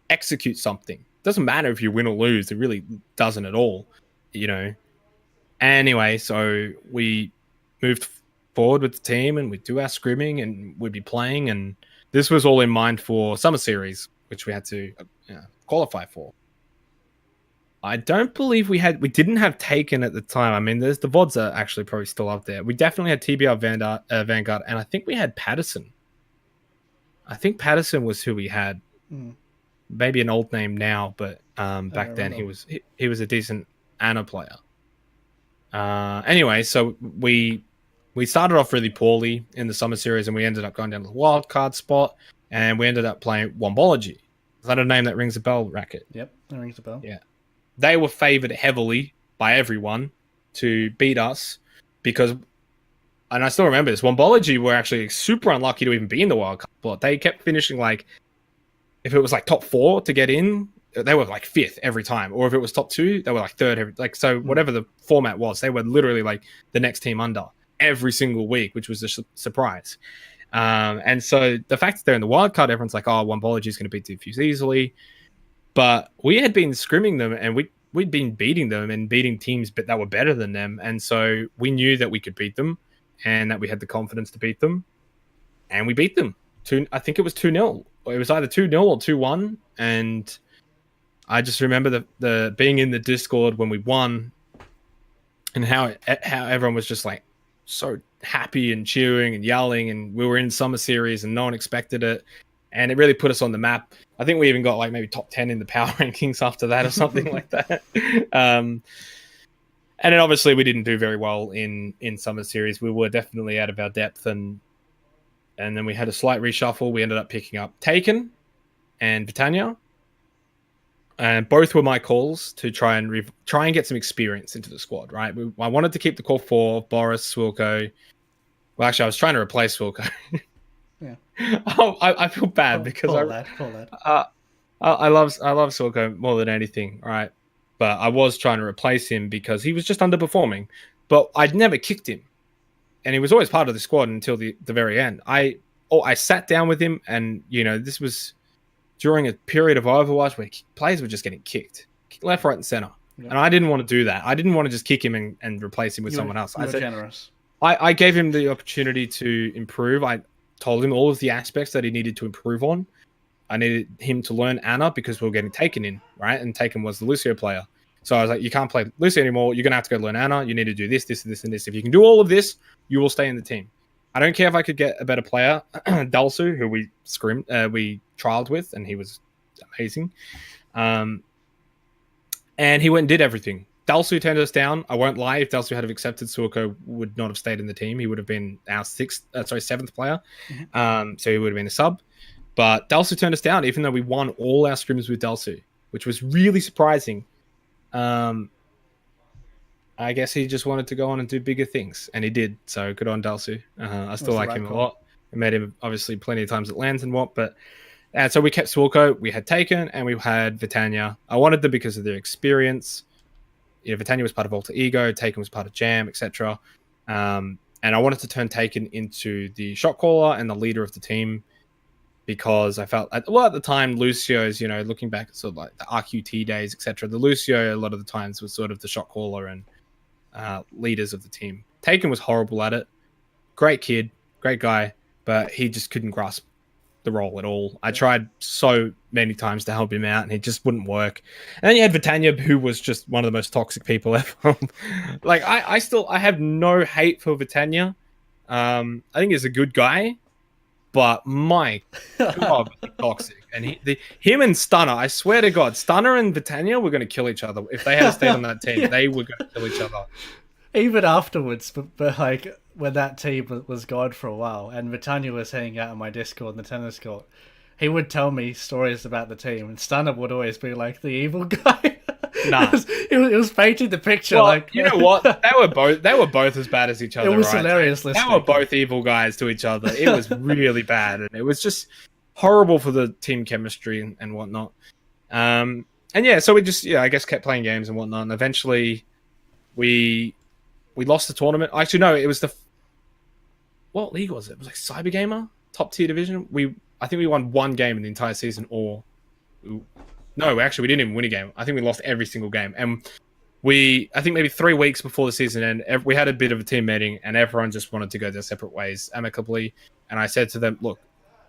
execute something. Doesn't matter if you win or lose, it really doesn't at all, you know. Anyway, so we moved forward with the team, and we'd do our scrimming, and we'd be playing, and this was all in mind for summer series, which we had to qualify for. I don't believe we didn't have Taken at the time. I mean, the VODs are actually probably still up there. We definitely had TBR Vanguard, and I think we had Patterson. I think Patterson was who we had. Maybe an old name now, but back then he was a decent Ana player. Anyway, so we started off really poorly in the summer series, and we ended up going down to the wild card spot, and we ended up playing Wombology. Is that a name that rings a bell, Racquet? Yep, that rings a bell. Yeah. They were favored heavily by everyone to beat us, because, and I still remember this, Wombology were actually super unlucky to even be in the wild card spot. They kept finishing, like, if it was like top 4 to get in, they were like 5th every time, or if it was top 2, they were like 3rd like, so whatever the format was, they were literally like the next team under every single week, which was a surprise. And so the fact that they're in the wildcard, everyone's like, oh, Wombology is going to beat Diffuse easily, but we had been scrimming them, and we'd been beating them and beating teams but that were better than them, and so we knew that we could beat them, and that we had the confidence to beat them, and we beat them. I think it was 2-0. It was either 2-0 or 2-1, and I just remember the being in the Discord when we won, and how everyone was just like so happy and cheering and yelling, and we were in summer series and no one expected it, and it really put us on the map. I think we even got like maybe top 10 in the power rankings after that, or something like that. And then obviously we didn't do very well in summer series. We were definitely out of our depth, and then we had a slight reshuffle. We ended up picking up Taken and Vitania. And both were my calls to try and get some experience into the squad, right? I wanted to keep the core 4, Boris, Swilko. Well, actually, I was trying to replace Swilko. Yeah. I feel bad because I love Swilko more than anything, right? But I was trying to replace him because he was just underperforming. But I'd never kicked him, and he was always part of the squad until the very end. I sat down with him, and you know, this was during a period of Overwatch where players were just getting kicked left, right, and center. Yep. And I didn't want to do that. I didn't want to just kick him and replace him with someone else. I said, generous. I gave him the opportunity to improve. I told him all of the aspects that he needed to improve on. I needed him to learn Ana because we were getting Taken in, right? And Taken was the Lucio player. So I was like, you can't play Lucio anymore. You're going to have to go learn Ana. You need to do this, this, this, and this. If you can do all of this, you will stay in the team. I don't care if I could get a better player, Dalsu, who we trialed with, and he was amazing. And he went and did everything. Dalsu turned us down. I won't lie. If Dalsu had accepted, Suoko would not have stayed in the team. He would have been our 7th player. Mm-hmm. So he would have been a sub. But Dalsu turned us down, even though we won all our scrims with Dalsu, which was really surprising. I guess he just wanted to go on and do bigger things, and he did. So good on Dalsu. I still like him a lot. I met him obviously plenty of times at LANs and what, but so we kept Swilko. We had Taken and we had Vitania. I wanted them because of their experience. You know, Vitania was part of Alter Ego, Taken was part of Jam, etc. And I wanted to turn Taken into the shot caller and the leader of the team, because I felt at the time, Lucio's, you know, looking back at sort of like the RQT days, etc. The Lucio a lot of the times was sort of the shot caller and leaders of the team. Taken was horrible at it. Great kid, great guy, but he just couldn't grasp the role at all. I tried so many times to help him out, and it just wouldn't work. And then you had Vitania, who was just one of the most toxic people ever. Like I have no hate for Vitania. I think he's a good guy, but my God, toxic. And him and Stunner, I swear to God, Stunner and Vitania were going to kill each other if they had stayed on that team. Yeah. They were going to kill each other. Even afterwards, but like when that team was gone for a while, and Vitania was hanging out on my Discord in the tennis court, he would tell me stories about the team, and Stunner would always be like the evil guy. Nah, it was painting the picture. well, like, you know what? They were both as bad as each other. It was right? hilarious They listening. were both evil guys to each other. It was really bad, and it was just horrible for the team chemistry and whatnot. And yeah, so we just I guess kept playing games and whatnot, and eventually we lost the tournament. Actually, no, it was what league was it? It was like Cyber Gamer, top tier division. I think we won one game in the entire season, or no, actually we didn't even win a game. I think we lost every single game. And I think maybe 3 weeks before the season ended, we had a bit of a team meeting, and everyone just wanted to go their separate ways amicably. And I said to them, look,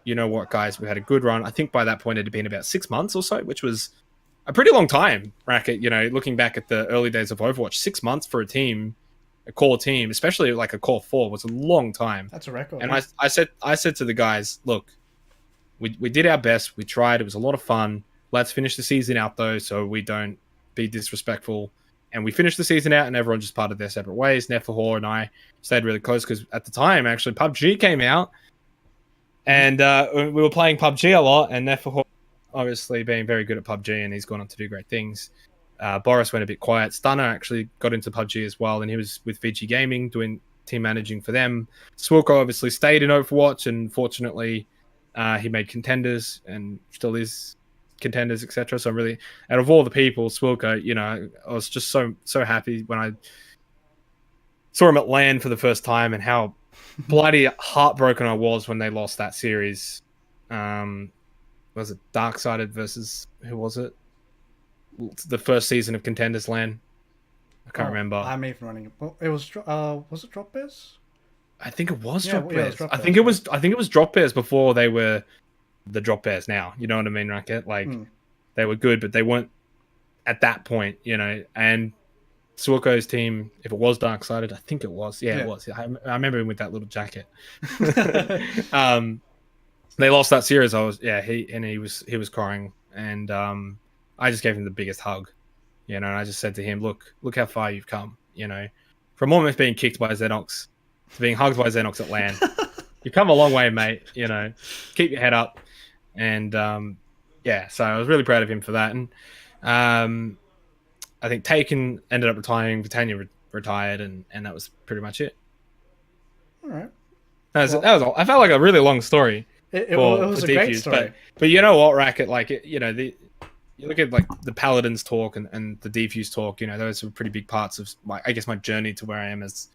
you know what, guys, we had a good run. I think by that point it had been about 6 months or so, which was a pretty long time, Racquet. Looking back at the early days of Overwatch, 6 months for a core team, especially like a core 4, was a long time. That's a record. And I said to the guys, look, we did our best. We tried. It was a lot of fun. Let's finish the season out, though, so we don't be disrespectful. And we finished the season out, and everyone just parted their separate ways. Nefahor and I stayed really close because at the time, actually, PUBG came out, and we were playing PUBG a lot. And Nefahor, obviously being very good at PUBG, and he's gone on to do great things. Boris went a bit quiet. Stunner actually got into PUBG as well, and he was with VG Gaming doing team managing for them. Swilko obviously stayed in Overwatch, and fortunately, he made contenders and still is contenders, etc. So I'm really, out of all the people, Swilko, I was just so happy when I saw him at LAN for the first time, and how bloody heartbroken I was when they lost that series. Was it Darksided versus who was it? The first season of Contenders LAN. I can't remember. I'm even running. It was it Drop Bears? I think it was Drop Yeah, it was Bears. Drop I Bears, think it was Drop Bears before they were the Drop Bears now. You know what I mean, Racquet? Like they were good, but they weren't at that point, And Suoko's team, if it was Darksided, I think it was. Yeah, it was. I remember him with that little jacket. They lost that series. He was crying, and I just gave him the biggest hug, and I just said to him, look how far you've come, from almost being kicked by Zenox to being hugged by Zenox at LAN. You've come a long way, mate. Keep your head up. And so I was really proud of him for that. And I think Taken ended up retiring, Vitania retired, and that was pretty much it. All right. That was all. I felt like a really long story. It was a great story. But you know what, Racquet? Like, you look at like the Paladins talk and the Defuse talk. Those are pretty big parts of my journey to where I am as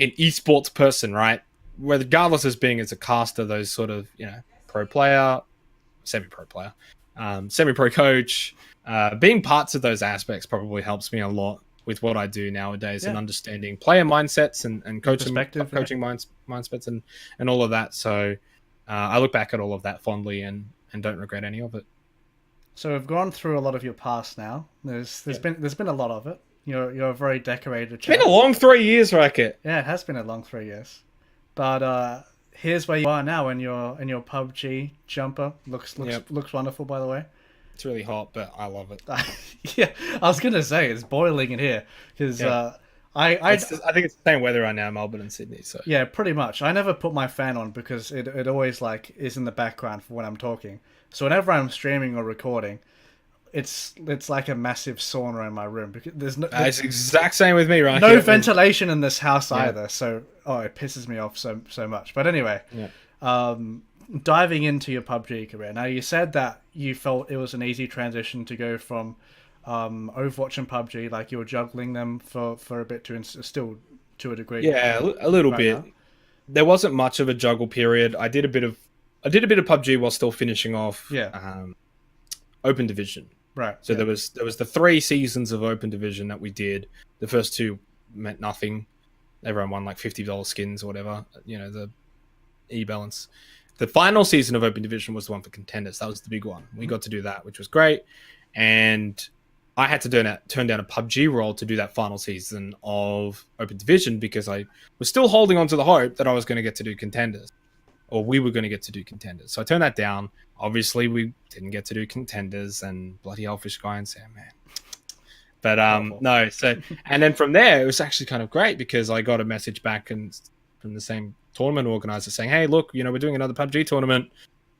an esports person, right? Regardless as being as a caster, those sort of pro player, semi-pro player, semi-pro coach, being parts of those aspects probably helps me a lot with what I do nowadays and understanding player mindsets and coaching mindsets and all of that. So I look back at all of that fondly and don't regret any of it. So we've gone through a lot of your past now. There's been a lot of it. You're a very decorated chap. It's been a long 3 years, Racquet. Yeah, it has been a long 3 years. But here's where you are now in your PUBG jumper. Looks wonderful, by the way. It's really hot, but I love it. Yeah, I was gonna say it's boiling in here because I think it's the same weather right now, Melbourne and Sydney. So yeah, pretty much. I never put my fan on because it always like is in the background for when I'm talking. So whenever I'm streaming or recording, it's like a massive sauna in my room because there's it's the exact same with me, right? No ventilation in this house either. So it pisses me off so much. But anyway, diving into your PUBG career. Now you said that you felt it was an easy transition to go from Overwatch and PUBG, like you were juggling them for a bit still to a degree. Yeah, a little bit. Now. There wasn't much of a juggle period. I did a bit of PUBG while still finishing off Open Division. Right. So there was the 3 seasons of Open Division that we did. The first 2 meant nothing. Everyone won like $50 skins or whatever. The E-balance. The final season of Open Division was the one for Contenders. That was the big one. We got to do that, which was great. And I had to turn down a PUBG role to do that final season of Open Division because I was still holding on to the hope that I was going to get to do Contenders. or we were going to get to do contenders. So I turned that down. Obviously, we didn't get to do contenders, and bloody Elfish Guy and Sam, man. But no, so and then from there, it was actually kind of great because I got a message back and from the same tournament organizer saying, "Hey, look, we're doing another PUBG tournament.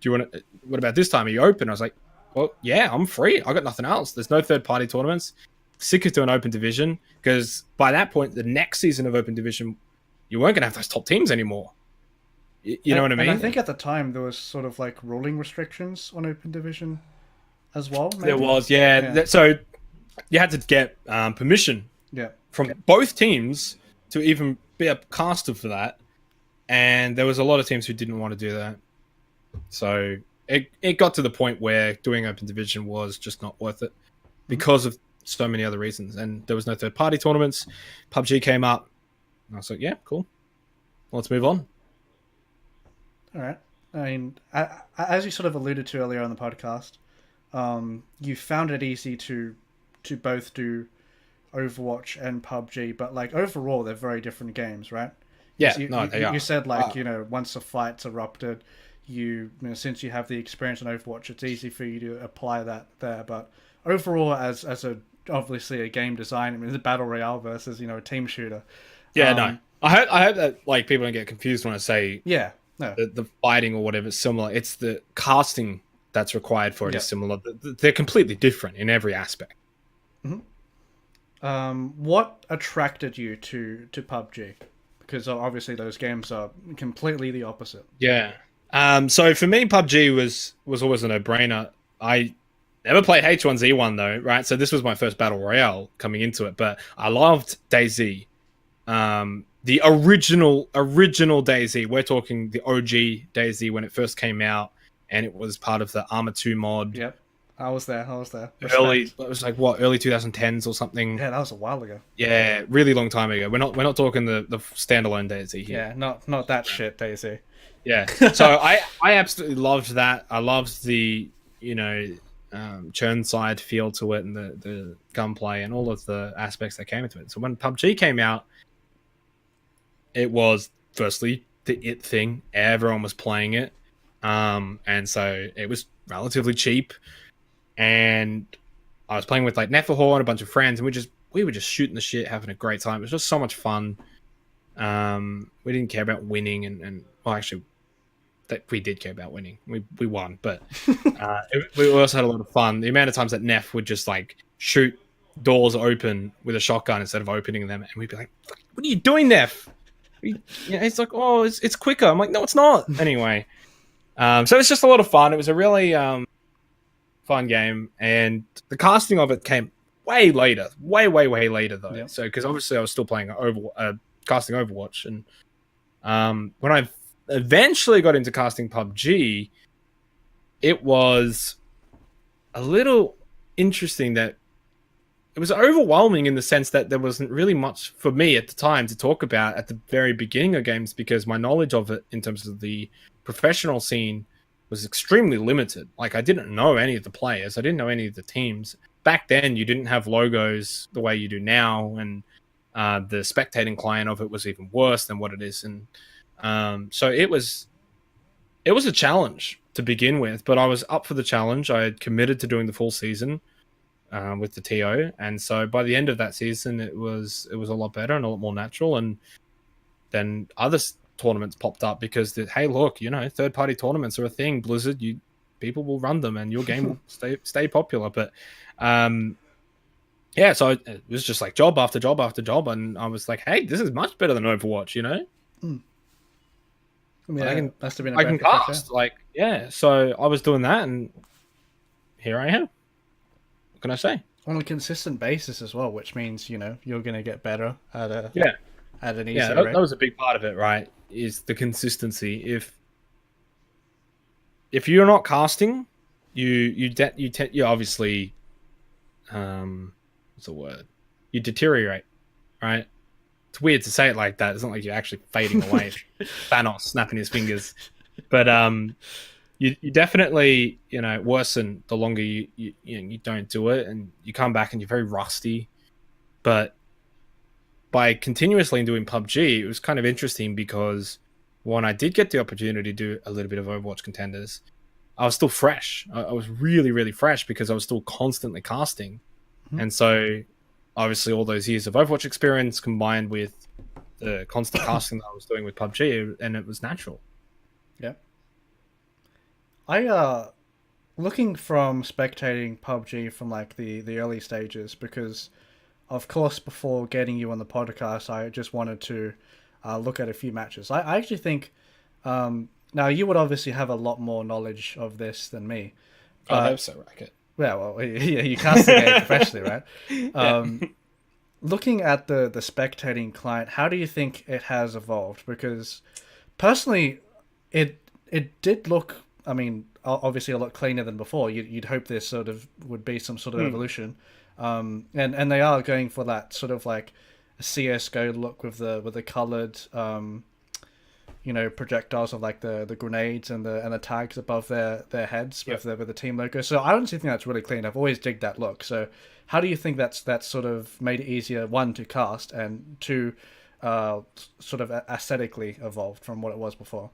Do you want to? What about this time? Are you open?" I was like, "Well, yeah, I'm free. I got nothing else. There's no third-party tournaments. Sick of doing Open Division because by that point, the next season of Open Division, you weren't going to have those top teams anymore. You know what I mean?" And I think at the time there was sort of like ruling restrictions on Open Division as well. Maybe? There was, yeah. So you had to get permission from both teams to even be a caster for that. And there was a lot of teams who didn't want to do that. So it got to the point where doing Open Division was just not worth it because of so many other reasons. And there was no third-party tournaments. PUBG came up. And I was like, yeah, cool. Let's move on. All right. I mean, as you sort of alluded to earlier on the podcast, you found it easy to both do Overwatch and PUBG, but like overall, they're very different games, right? Yeah, they are. You said like once the fight's erupted, since you have the experience in Overwatch, it's easy for you to apply that there. But overall, as obviously a game design, I mean, it's a battle royale versus a team shooter. Yeah, no. I hope that like people don't get confused when I say the fighting or whatever is similar. It's the casting that's required for it is similar. They're completely different in every aspect. Mm-hmm. What attracted you to PUBG? Because obviously those games are completely the opposite. Yeah. So for me, PUBG was always a no-brainer. I never played H1Z1 though, right? So this was my first battle royale coming into it, but I loved DayZ. The original DayZ. We're talking the OG DayZ when it first came out, and it was part of the Arma 2 mod. Yep. I was there. It was like early 2010s or something. Yeah, that was a while ago. Yeah, really long time ago. We're not talking the standalone DayZ here. Yeah, not that shit DayZ. Yeah. So I absolutely loved that. I loved the churn side feel to it and the gunplay and all of the aspects that came into it. So when PUBG came out, it was firstly the it thing. Everyone was playing it, and so it was relatively cheap. And I was playing with like Neferhor and a bunch of friends, and we were just shooting the shit, having a great time. It was just so much fun. We didn't care about winning, and well, actually, that we did care about winning. We won, but we also had a lot of fun. The amount of times that Nef would just like shoot doors open with a shotgun instead of opening them, and we'd be like, "What are you doing, Nef?" It's like, "Oh, it's quicker." I'm like, "No, it's not." Anyway, so it's just a lot of fun. It was a really fun game, and the casting of it came way later, way later though. Yeah. So because obviously I was still playing casting Overwatch, and when I eventually got into casting PUBG, it was a little interesting that it was overwhelming in the sense that there wasn't really much for me at the time to talk about at the very beginning of games because my knowledge of it in terms of the professional scene was extremely limited. Like I didn't know any of the players. I didn't know any of the teams. Back then, you didn't have logos the way you do now, and the spectating client of it was even worse than what it is. And so it was a challenge to begin with, but I was up for the challenge. I had committed to doing the full season with the TO, and so by the end of that season, it was a lot better and a lot more natural. And then other tournaments popped up because hey, look, third-party tournaments are a thing. Blizzard, people will run them, and your game will stay popular. But so it was just like job after job after job, and I was like, hey, this is much better than Overwatch, Mm. I mean, must have been I can cast, So I was doing that, and here I am. What can I say? On a consistent basis as well, which means you're going to get better at an easy rate. That was a big part of it, right? Is the consistency. If you're not casting, you obviously what's the word? You deteriorate, right? It's weird to say it like that. It's not like you're actually fading away. Thanos snapping his fingers. But you definitely, worsen the longer you don't do it, and you come back and you're very rusty. But by continuously doing PUBG, it was kind of interesting because when I did get the opportunity to do a little bit of Overwatch Contenders, I was still fresh. I was really, really fresh because I was still constantly casting. Mhm. And so, obviously, all those years of Overwatch experience combined with the constant casting that I was doing with PUBG, and it was natural. Yeah. I looking from spectating PUBG from like the early stages, because of course before getting you on the podcast I just wanted to look at a few matches. I actually think now you would obviously have a lot more knowledge of this than me, I hope but so, Racquet. well, yeah, you cast the game professionally, right? Yeah. Looking at the spectating client, how do you think it has evolved? Because personally, it did look, I mean, obviously a lot cleaner than before. You'd hope there sort of would be some sort of evolution, and they are going for that sort of like a CS:GO look with the colored projectiles of like the grenades and the tags above their heads Yep. with the team logo. So I honestly think that's really clean. I've always digged that look. So how do you think that's sort of made it easier, one, to cast, and two, sort of aesthetically evolved from what it was before,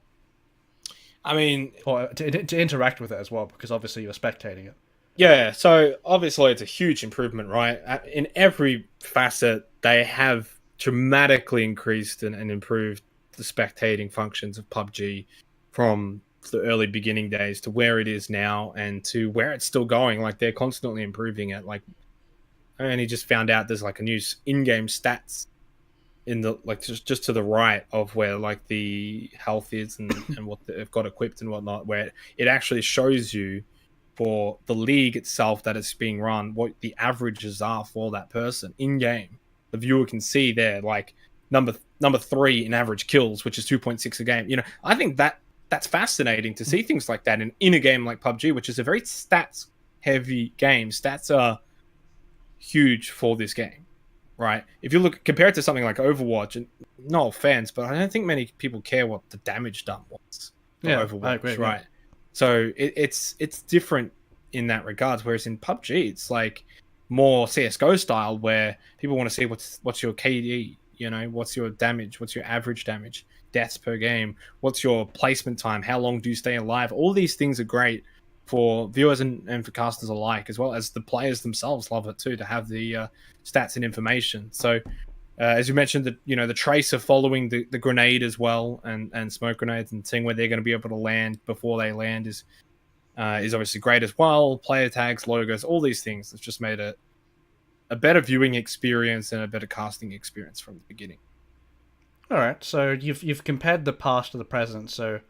I mean, or to interact with it as well, because obviously you're spectating it. yeah, so obviously it's a huge improvement, right? In every facet, they have dramatically increased and improved the spectating functions of PUBG from the early beginning days to where it is now and to where it's still going. Like they're constantly improving it. Like I only just found out there's like a new in-game stats in the like just to the right of where like the health is and what they've got equipped and whatnot, where it actually shows you for the league itself that it's being run, what the averages are for that person in game. The viewer can see there, like number 3 in average kills, which is 2.6 a game. You know, I think that's fascinating to see things like that in a game like PUBG, which is a very stats heavy game. Stats are huge for this game, right? If you look compare it to something like Overwatch, and no offense, but I don't think many people care what the damage done was for Yeah, Overwatch, I agree, right? yeah. So it's different in that regards. Whereas in PUBG, it's like more CS:GO style, where people want to see what's your KD, you know, what's your damage, what's your average damage, deaths per game, what's your placement time, how long do you stay alive. All these things are great for viewers and for casters alike, as well as the players themselves love it too, to have the stats and information. So as you mentioned, the tracer following the grenade as well, and smoke grenades, and seeing where they're going to be able to land before they land is obviously great as well. Player tags, logos, all these things. It's just made a better viewing experience and a better casting experience from the beginning. All right, so you've compared the past to the present. So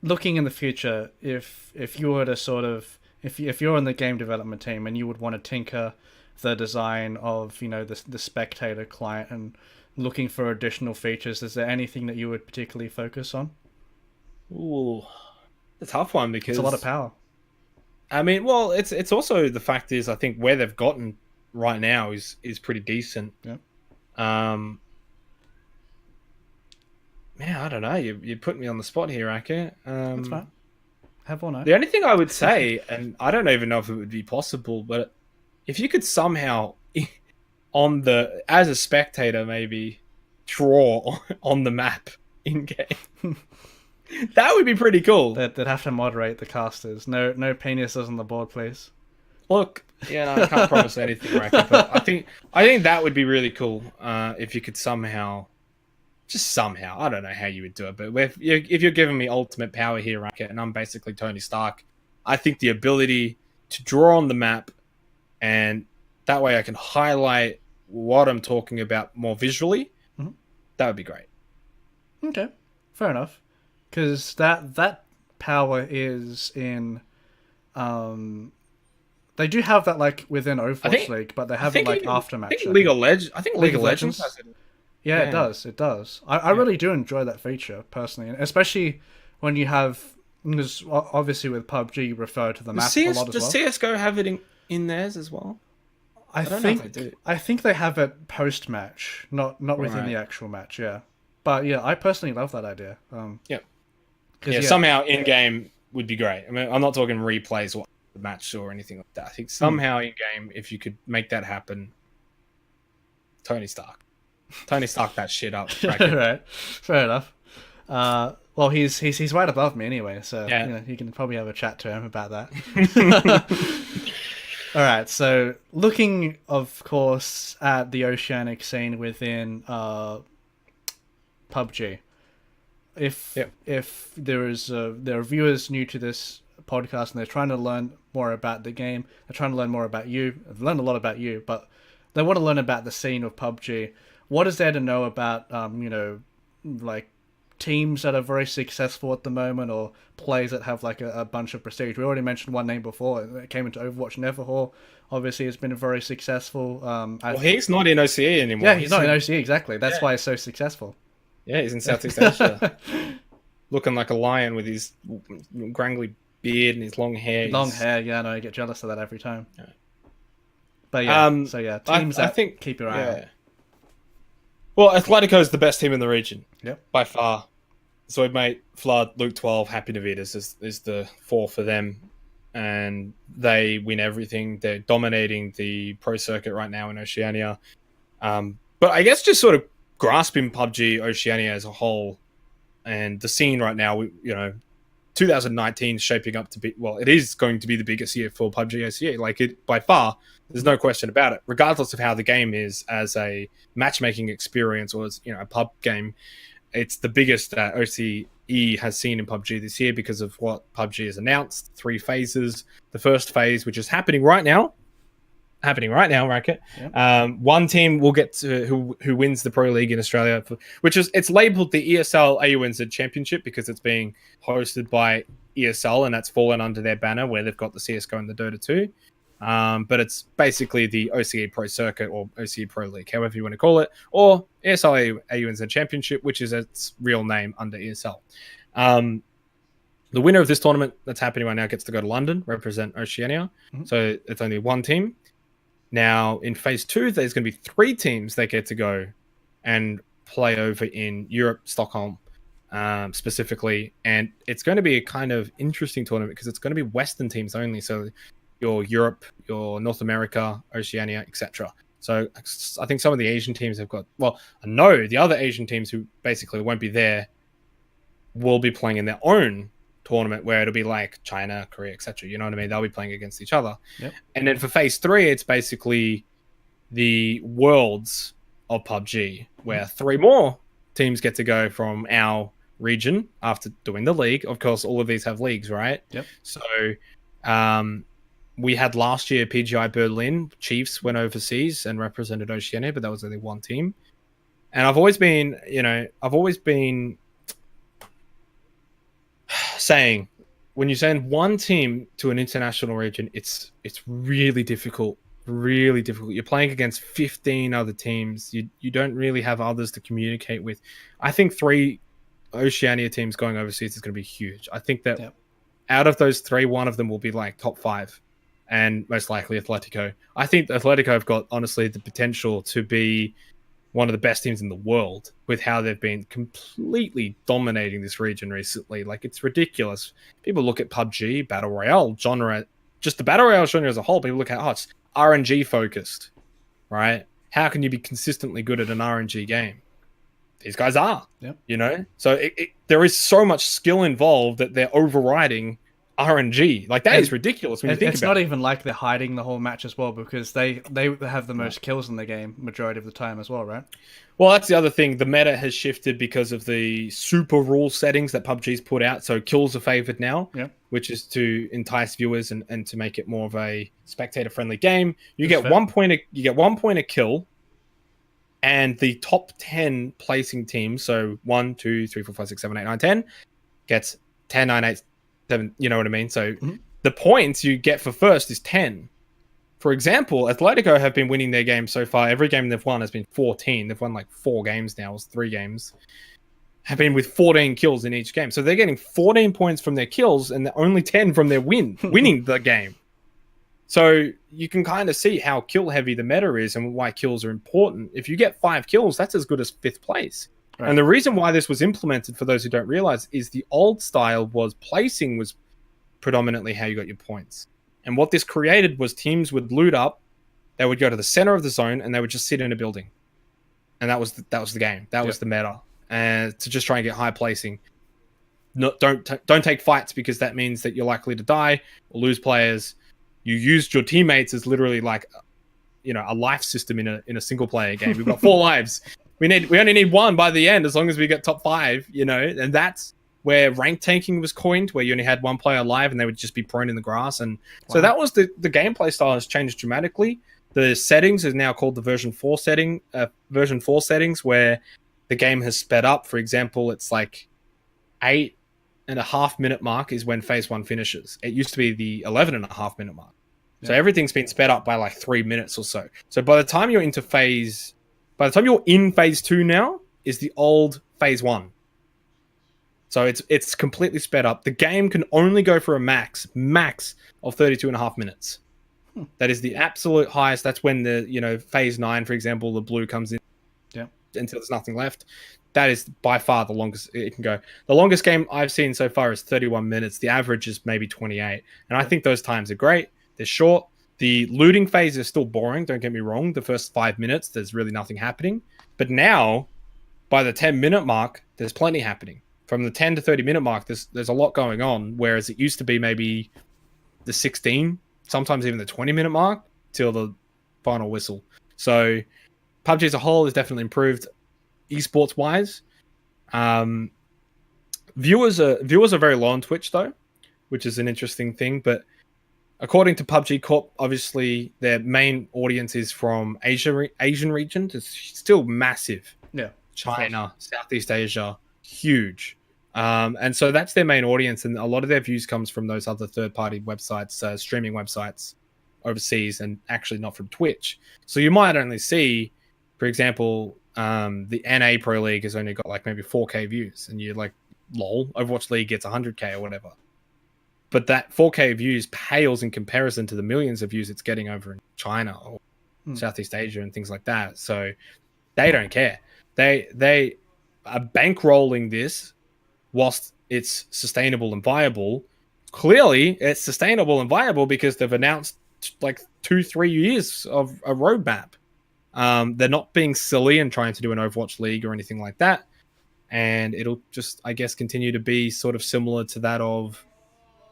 looking in the future, if you were to sort of if you're in the game development team and you would want to tinker the design of the spectator client and looking for additional features, is there anything that you would particularly focus on? Ooh, a tough one because It's a lot of power. I mean, well, it's also the fact is I think where they've gotten right now is pretty decent. Yeah. Man, I don't know. You put me on the spot here, Aka. That's fine. Have or no. The only thing I would say, and I don't even know if it would be possible, but if you could somehow, as a spectator, maybe draw on the map in game, that would be pretty cool. They'd have to moderate the casters. No penises on the board, please. Look, yeah, no, I can't promise anything, Racket, but I think that would be really cool if you could somehow, I don't know how you would do it, but if you're giving me ultimate power here, Racket, and I'm basically Tony Stark, I think the ability to draw on the map, and that way I can highlight what I'm talking about more visually, that would be great. Okay, fair enough. Because that power is in, they do have that like within Overwatch League, but they have it like aftermatch. I think League of Legends has it. Yeah, it does. It does. I really do enjoy that feature personally, and especially when you have, because obviously with PUBG you refer to the map a lot as well. Does CS:GO have it in theirs as well? I think they have it post match, not within the actual match. Yeah, but yeah, I personally love that idea. Somehow in game would be great. I mean, I'm not talking replays or the match or anything like that. I think somehow in game, if you could make that happen, Tony Stark that shit up. Right, fair enough. Well, he's right above me anyway, so Yeah. you can probably have a chat to him about that. All right, so looking, of course, at the oceanic scene within PUBG, Yeah. if there are viewers new to this podcast and they're trying to learn more about the game, they're trying to learn more about you. I've learned a lot about you, but they want to learn about the scene of PUBG. What is there to know about like teams that are very successful at the moment, or players that have like a bunch of prestige? We already mentioned one name before. It came into Overwatch. Neverhall obviously has been very successful. Well, he's not in OCE anymore. Yeah, he's not in OCE, exactly. That's why he's so successful. Yeah, he's in Southeast Asia, looking like a lion with his grangly beard and his long hair. Long hair, yeah, no, I get jealous of that every time. Yeah. But yeah, so yeah, teams I think keep your eye out. Well, Atletico is the best team in the region. Yep. By far. Zoidmate, Flood, Luke 12, Happy Navitas is the four for them. And they win everything. They're dominating the pro circuit right now in Oceania. But I guess just sort of grasping PUBG Oceania as a whole and the scene right now, 2019 is shaping up to be, well, it is going to be the biggest year for PUBG OCE. Like, it by far, there's no question about it. Regardless of how the game is as a matchmaking experience or as, a pub game, it's the biggest OCE has seen in PUBG this year because of what PUBG has announced. 3 phases. The first phase, which is happening right now, Racquet. Yep. One team will get to who wins the Pro League in Australia, it's labelled the ESL AUNZ Championship because it's being hosted by ESL, and that's fallen under their banner where they've got the CS:GO and the Dota 2. But it's basically the OCE Pro Circuit or OCE Pro League, however you want to call it, or ESL AUNZ Championship, which is its real name under ESL. The winner of this tournament that's happening right now gets to go to London, represent Oceania. Mm-hmm. So it's only one team. Now, in phase 2, there's going to be 3 teams that get to go and play over in Europe, Stockholm, specifically. And it's going to be a kind of interesting tournament because it's going to be Western teams only. So your Europe, your North America, Oceania, etc. So I think some of the Asian teams have got... Well, I know the other Asian teams who basically won't be there will be playing in their own tournament where it'll be like China, Korea, etc. You know what I mean? They'll be playing against each other. Yep. And then for phase 3, it's basically the worlds of PUBG, where 3 more teams get to go from our region after doing the league. Of course, all of these have leagues, right? Yep. So we had last year PGI Berlin. Chiefs went overseas and represented Oceania, but that was only one team. And I've always been saying, when you send one team to an international region, it's really difficult. Really difficult. You're playing against 15 other teams. You don't really have others to communicate with. I think 3 Oceania teams going overseas is going to be huge. I think that out of those 3, one of them will be like top 5, and most likely Atletico. I think Atletico have got, honestly, the potential to be one of the best teams in the world with how they've been completely dominating this region recently. Like, it's ridiculous. People look at PUBG, Battle Royale genre, just the Battle Royale genre as a whole, people look at, it's RNG focused, right? How can you be consistently good at an RNG game? These guys are, So there is so much skill involved that they're overriding RNG. Like, that is ridiculous when you think about it. It's not even like they're hiding the whole match as well, because they have the most kills in the game majority of the time as well, right? Well, that's the other thing. The meta has shifted because of the super rule settings that PUBG's put out. So kills are favored now, which is to entice viewers and to make it more of a spectator-friendly game. You get 1 point. You get 1 point a kill, and the top 10 placing teams. So 1, 2, 3, 4, 5, 6, 7, 8, 9, 10 gets 10, 9, 8, 7. You know what I mean? So the points you get for first is 10. For example, Atletico have been winning their games so far. Every game they've won has been 14. They've won like 4 games now, or 3 games. Have been with 14 kills in each game. So they're getting 14 points from their kills and only 10 from their winning the game. So you can kind of see how kill heavy the meta is and why kills are important. If you get 5 kills, that's as good as 5th place. Right. And the reason why this was implemented, for those who don't realize, is the old style was placing was predominantly how you got your points. And what this created was teams would loot up, they would go to the center of the zone, and they would just sit in a building. And that was the game. That was the meta. And to just try and get high placing. don't take fights because that means that you're likely to die or lose players. You used your teammates as literally like, a life system in a single player game. We've got 4 lives. We only need one by the end as long as we get top 5. And that's where rank tanking was coined, where you only had one player alive and they would just be prone in the grass. And so that was the gameplay style has changed dramatically. The settings is now called the version 4 settings, where the game has sped up. For example, it's like 8.5 minute mark is when phase 1 finishes. It used to be the 11.5 minute mark. So everything's been sped up by like 3 minutes or so. So by the time you're in phase 2 now is the old phase 1. So it's completely sped up. The game can only go for a max of 32.5 minutes. That is the absolute highest. That's when the phase 9, for example, the blue comes in. Yeah. Until there's nothing left. That is by far the longest it can go. The longest game I've seen so far is 31 minutes. The average is maybe 28. And I think those times are great. They're short. The looting phase is still boring. Don't get me wrong. The first 5 minutes, there's really nothing happening. But now, by the 10-minute mark, there's plenty happening. From the 10 to 30-minute mark, there's a lot going on. Whereas it used to be maybe the 16, sometimes even the 20-minute mark, till the final whistle. So PUBG as a whole has definitely improved esports-wise. Viewers are very low on Twitch, though, which is an interesting thing. But according to PUBG Corp, obviously their main audience is from Asian region. It's still massive. Yeah. China, Southeast Asia, huge. And so that's their main audience, and a lot of their views comes from those other third-party websites, streaming websites overseas, and actually not from Twitch. So you might only see, for example, the NA Pro League has only got like maybe 4K views, and you're like, lol, Overwatch League gets 100K or whatever. But that 4K views pales in comparison to the millions of views it's getting over in China or Southeast Asia and things like that. So they don't care. They are bankrolling this whilst it's sustainable and viable. Clearly, it's sustainable and viable because they've announced like 2-3 years of a roadmap. They're not being silly and trying to do an Overwatch League or anything like that. And it'll just, I guess, continue to be sort of similar to that of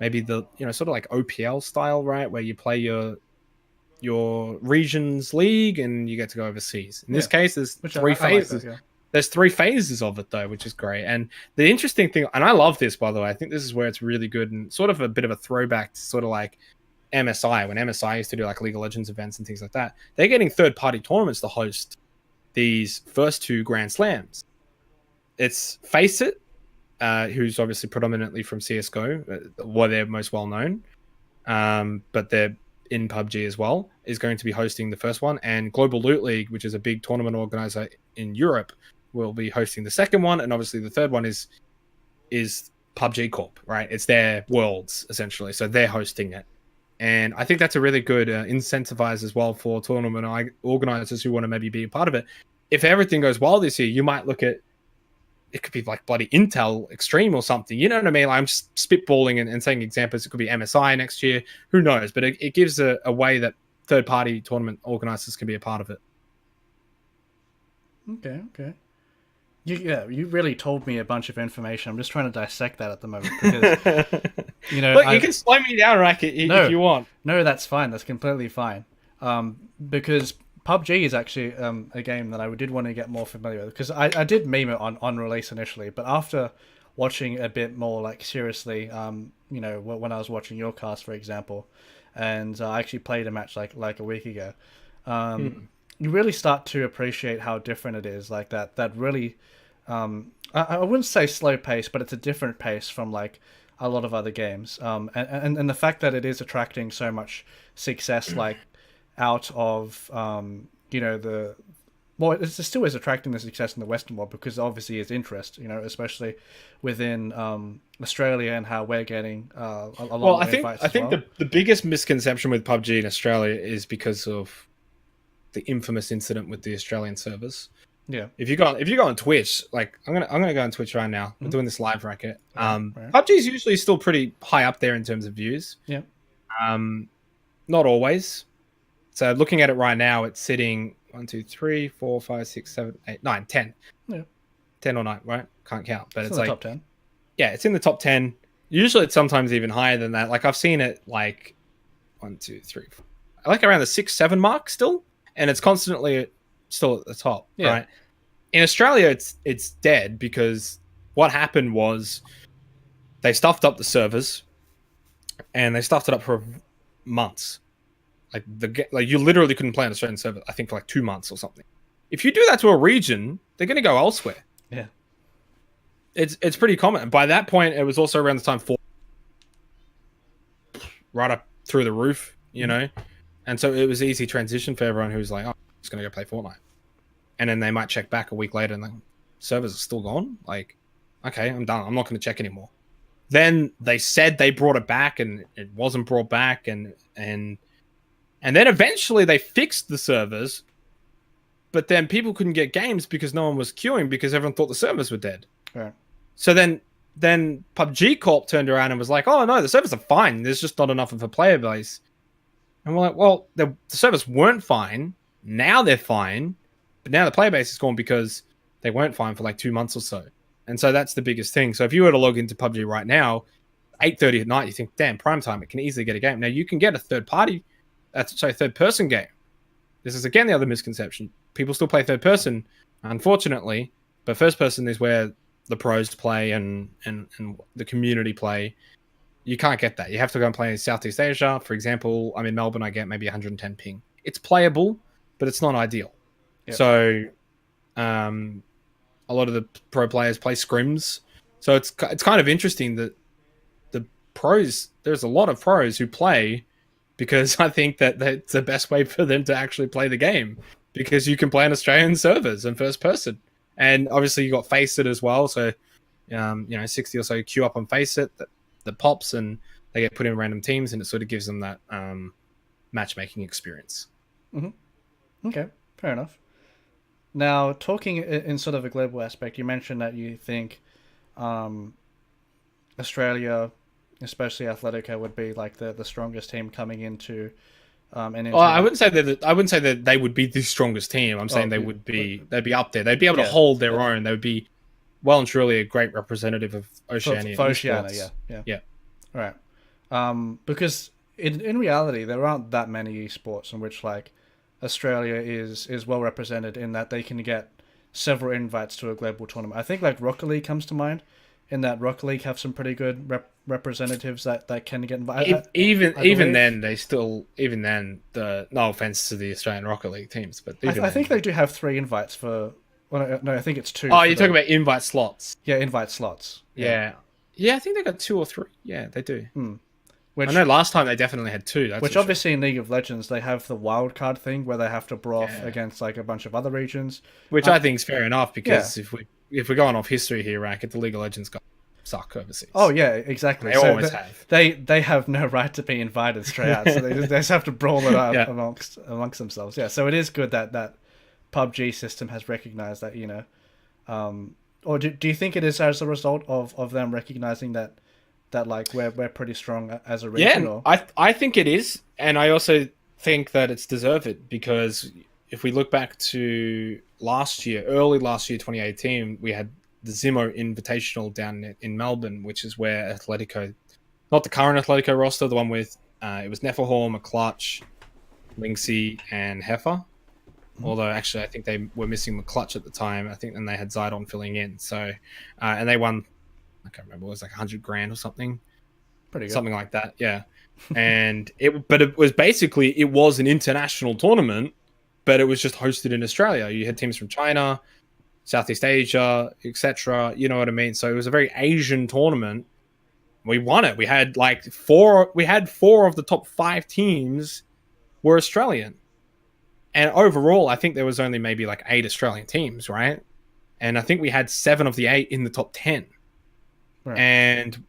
maybe the, sort of like OPL style, right? Where you play your region's league and you get to go overseas. In this case, there's three phases. Like that, There's 3 phases of it, though, which is great. And the interesting thing, and I love this, by the way, I think this is where it's really good and sort of a bit of a throwback to sort of like MSI, when MSI used to do like League of Legends events and things like that. They're getting third-party tournaments to host these first 2 Grand Slams. It's Face It, who's obviously predominantly from CSGO, where they're most well known, but they're in PUBG as well, is going to be hosting the first one, and Global Loot League, which is a big tournament organizer in Europe, will be hosting the second one, and obviously the third one is PUBG Corp, right? It's their worlds, essentially, so they're hosting it. And I think that's a really good incentivize as well for tournament organizers who want to maybe be a part of it. If everything goes well this year, you might look at, it could be like bloody Intel Extreme or something. You know what I mean? Like, I'm just spitballing and saying examples. It could be MSI next year. Who knows? But it gives a way that third-party tournament organizers can be a part of it. Okay. You really told me a bunch of information. I'm just trying to dissect that at the moment because, Look, you can slow me down, Racquet, if you want. No, that's fine. That's completely fine. Because PUBG is actually a game that I did want to get more familiar with, because I did meme it on release initially, but after watching a bit more like seriously, when I was watching your cast, for example, and I actually played a match like a week ago, you really start to appreciate how different it is. Like that really, I wouldn't say slow pace, but it's a different pace from like a lot of other games. And the fact that it is attracting so much success, like out of it still is attracting the success in the Western world because obviously it's interest, especially within Australia and how we're getting a lot of invites. I think the biggest misconception with PUBG in Australia is because of the infamous incident with the Australian servers. Yeah. If you go on Twitch, like I'm gonna go on Twitch right now. We're doing this live, Racquet. Right. PUBG is usually still pretty high up there in terms of views. Yeah. Not always. So looking at it right now, it's sitting 1, 2, 3, 4, 5, 6, 7, 8, 9, 10. Yeah. 10 or 9, right? Can't count, but it's like top 10. yeah, it's in the top 10. Usually it's sometimes even higher than that. Like I've seen it like 1, 2, 3, 4, like around the 6, 7 mark still, and it's constantly still at the top, Yeah. right? In Australia, it's dead because what happened was they stuffed up the servers, and they stuffed it up for months. Like you literally couldn't play on Australian server, I think, for like 2 months or something. If you do that to a region, they're going to go elsewhere. Yeah. It's pretty common. By that point, it was also around the time for right up through the roof, you know, and so it was easy transition for everyone who was like, "Oh, I'm just going to go play Fortnite," and then they might check back a week later and the servers are still gone. Like, okay, I'm done. I'm not going to check anymore. Then they said they brought it back, and it wasn't brought back, and then eventually they fixed the servers, but then people couldn't get games because no one was queuing because everyone thought the servers were dead. Right. So then PUBG Corp turned around and was like, "Oh no, the servers are fine. There's just not enough of a player base." And we're like, "Well, the servers weren't fine. Now they're fine, but now the player base is gone because they weren't fine for like 2 months or so." And so that's the biggest thing. So if you were to log into PUBG right now, 8:30 at night, you think, "Damn, prime time! It can easily get a game." Now you can get a third person game. This is again the other misconception. People still play third person, unfortunately, but first person is where the pros play and the community play. You can't get that. You have to go and play in Southeast Asia. For example, I'm in Melbourne, I get maybe 110 ping. It's playable, but it's not ideal. Yep. So a lot of the pro players play scrims. So it's kind of interesting that the pros, there's a lot of pros who play because I think that that's the best way for them to actually play the game, because you can play on Australian servers in first person. And obviously you got Face It as well. So, 60 or so queue up on Face It that pops, and they get put in random teams, and it sort of gives them that matchmaking experience. Mm-hmm. Okay, fair enough. Now, talking in sort of a global aspect, you mentioned that you think Australia, especially Atletico, would be like the strongest team coming into I wouldn't say that they would be the strongest team. I'm saying they'd be up there. They'd be able to hold their own. They would be well and truly a great representative of Oceania. For Oceania, yeah. All right. Because in reality, there aren't that many esports in which like Australia is well represented, in that they can get several invites to a global tournament. I think like Rocket League comes to mind, in that Rocket League have some pretty good representatives that can get invited. Even then, no offense to the Australian Rocket League teams, but I think they do have 3 invites for. Well, no, I think it's 2. Oh, you're talking about invite slots. Yeah, invite slots. Yeah, I think they got 2 or 3. Yeah, they do. Which, I know last time they definitely had 2. Which obviously in League of Legends they have the wild card thing where they have to brawl off against like a bunch of other regions. Which I think is fair enough, because if we're going off history here, Racquet, the League of Legends guys suck overseas. Oh yeah, exactly. They always have. They have no right to be invited straight out, so they just have to brawl it out amongst themselves. Yeah, so it is good that PUBG system has recognized that, or do you think it is as a result of them recognizing that like we're pretty strong as a region? Yeah, I think it is, and I also think that it's deserved, because if we look back to early last year, 2018, we had the Zimo Invitational down in Melbourne, which is where Atletico, not the current Atletico roster, the one with it was Neferhorn, McClutch, Linksy, and Heifer. Although actually, I think they were missing McClutch at the time. I think, and they had Zidon filling in. So, and they won. I can't remember. It was like $100,000 or something. Pretty good. Something like that. Yeah. And it was an international tournament, but it was just hosted in Australia. You had teams from China, Southeast Asia, etc. You know what I mean? So it was a very Asian tournament. We won it. We had four of the top 5 teams were Australian. And overall, I think there was only maybe like 8 Australian teams, right? And I think we had 7 of the 8 in the top 10. Right. And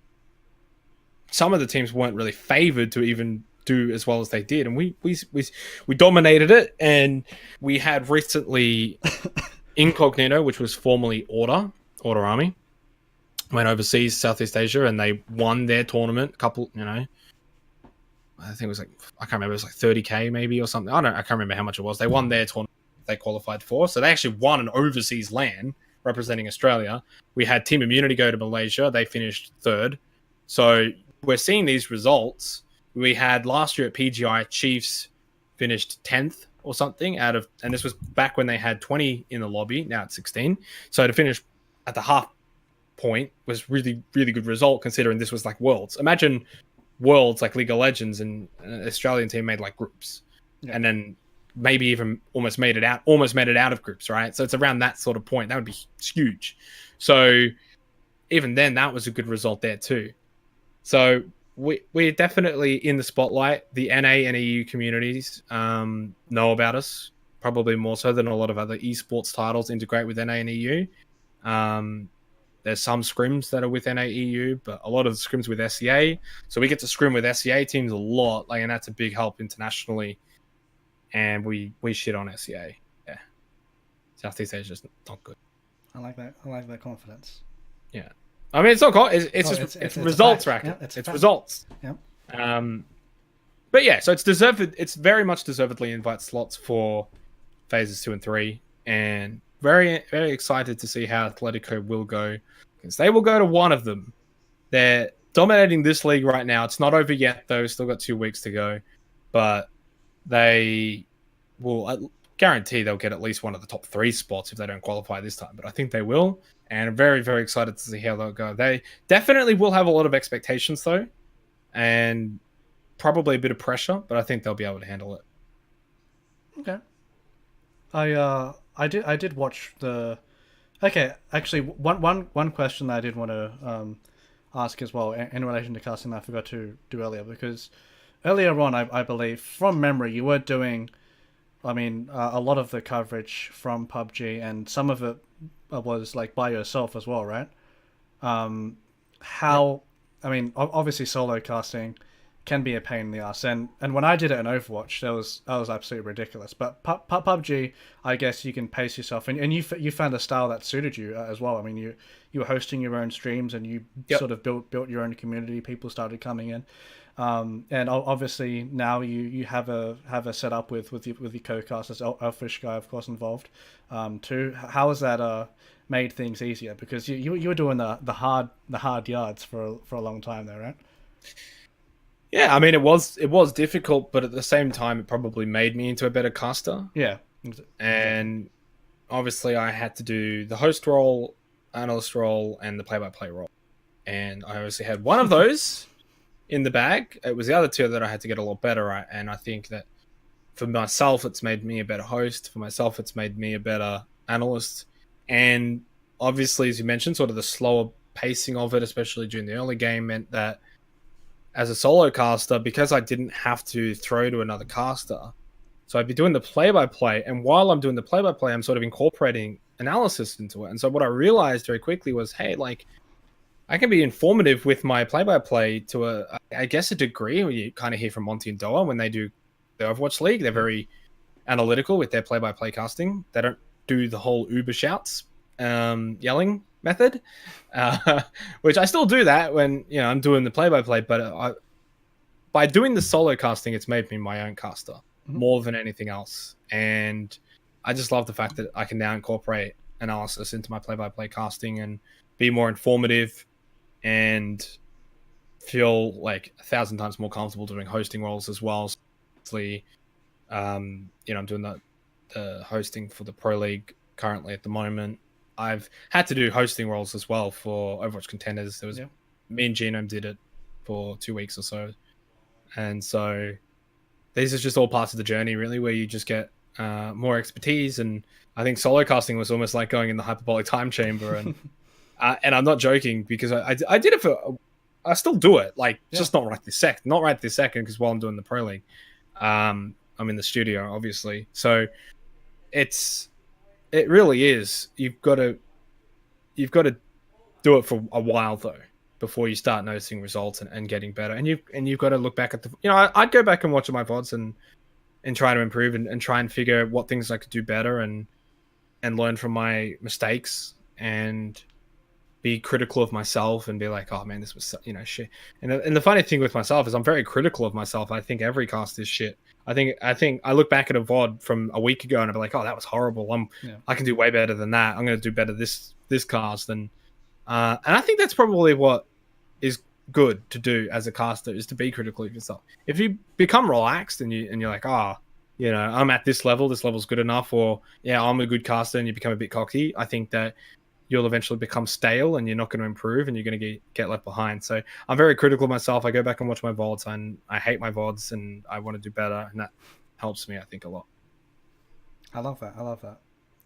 some of the teams weren't really favored to even do as well as they did. And we dominated it. And we had recently Incognito, which was formerly Order Army, went overseas, Southeast Asia, and they won their tournament. I think it was I can't remember, it was like 30K maybe or something. I can't remember how much it was. They won their tournament they qualified for. So they actually won an overseas LAN, representing Australia. We had Team Immunity go to Malaysia. They finished third. So we're seeing these results. We had last year at PGI, Chiefs finished 10th or something out of, and this was back when they had 20 in the lobby. Now it's 16. So to finish at the half point was really, really good result considering this was like Worlds. Imagine Worlds like League of Legends and an Australian team made like groups, and then maybe even almost made it out of groups, right? So it's around that sort of point. That would be huge. So even then, that was a good result there too. So we're definitely in the spotlight. The NA and EU communities know about us, probably more so than a lot of other esports titles integrate with NA and EU. There's some scrims that are with NA EU, but a lot of the scrims with SEA. So we get to scrim with SEA teams a lot, like, and that's a big help internationally. And we shit on SEA. Yeah, Southeast Asia is just not good. I like that. I like that confidence. Yeah, I mean, it's not. It's results, Racquet. Yeah, it's results. Yeah. But yeah, so it's deserved. It's very much deservedly invite slots for phases 2 and 3, and very, very excited to see how Atletico will go, because they will go to one of them. They're dominating this league right now. It's not over yet, though. Still got 2 weeks to go, but they will guarantee they'll get at least one of the top 3 spots if they don't qualify this time. But I think they will, and I'm very, very excited to see how they'll go. They definitely will have a lot of expectations, though, and probably a bit of pressure, but I think they'll be able to handle it. Okay. I did watch the. Okay, actually, one question that I did want to ask as well in relation to casting that I forgot to do earlier, because earlier on, I believe, from memory, you were doing, I mean, a lot of the coverage from PUBG, and some of it was like by yourself as well, right? How, I mean, obviously solo casting can be a pain in the ass, and when I did it in Overwatch, that was absolutely ridiculous. But PUBG, I guess you can pace yourself, and you found a style that suited you as well. I mean, you were hosting your own streams, and you sort of built your own community. People started coming in. And obviously now you have a setup with your co-casters, Elfish guy of course involved, too. How has that made things easier? Because you were doing the hard yards for a long time there, right? Yeah, I mean it was difficult, but at the same time it probably made me into a better caster. Yeah, and obviously I had to do the host role, analyst role, and the play-by-play role, and I obviously had one of those in the bag. It was the other 2 that I had to get a lot better at, and I think that for myself it's made me a better host. For myself it's made me a better analyst, and obviously, as you mentioned, sort of the slower pacing of it, especially during the early game, meant that as a solo caster, because I didn't have to throw to another caster, so I'd be doing the play-by-play, and while I'm doing the play-by-play, I'm sort of incorporating analysis into it. And so what I realized very quickly was, hey, like, I can be informative with my play-by-play to I guess a degree. You kind of hear from Monty and Doa when they do the Overwatch League. They're very analytical with their play-by-play casting. They don't do the whole Uber shouts, yelling method, which I still do that when I'm doing the play-by-play. But by doing the solo casting, it's made me my own caster more than anything else. And I just love the fact that I can now incorporate analysis into my play-by-play casting and be more informative, and feel like 1,000 times more comfortable doing hosting roles as well. So, I'm doing the hosting for the Pro League currently at the moment. I've had to do hosting roles as well for Overwatch Contenders. There was me and Genome did it for 2 weeks or so, and so these are just all parts of the journey, really, where you just get more expertise. And I think solo casting was almost like going in the hyperbolic time chamber, and and I'm not joking, because I did it for. I still do it, just not right this second, because while I'm doing the Pro League, I'm in the studio, obviously. So it really is. You've got to do it for a while though before you start noticing results and getting better. And you've got to look back at I'd go back and watch my VODs and try to improve and try and figure out what things I could do better and learn from my mistakes and be critical of myself and be like, oh man, this was shit. And the funny thing with myself is I'm very critical of myself. I think every cast is shit. I think I look back at a VOD from a week ago and I'll be like, oh, that was horrible. I can do way better than that. I'm going to do better this cast, and I think that's probably what is good to do as a caster, is to be critical of yourself. If you become relaxed and you're like, I'm at this level, this level's good enough, or yeah, I'm a good caster, and you become a bit cocky, I think that you'll eventually become stale and you're not going to improve and you're going to get left behind. So I'm very critical of myself. I go back and watch my VODs, and I hate my VODs and I want to do better, and that helps me, I think, a lot. I love that. I love that.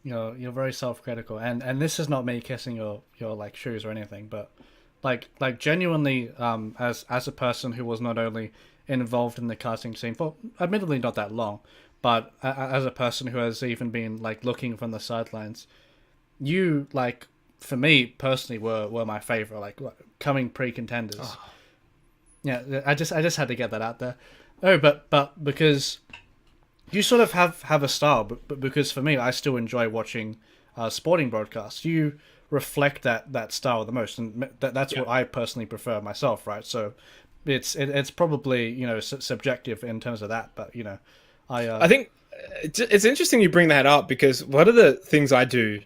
You're very self-critical, and this is not me kissing your like shoes or anything, but like genuinely, as a person who was not only involved in the casting scene for admittedly not that long, but as a person who has even been like looking from the sidelines, you like for me personally were my favorite, like coming pre-contenders. Oh. Yeah, I just had to get that out there. Oh, but because you sort of have a style, but because for me, I still enjoy watching sporting broadcasts. You reflect that style the most, and that's what I personally prefer myself, right? So it's probably subjective in terms of that, but I think it's interesting you bring that up, because one of the things I do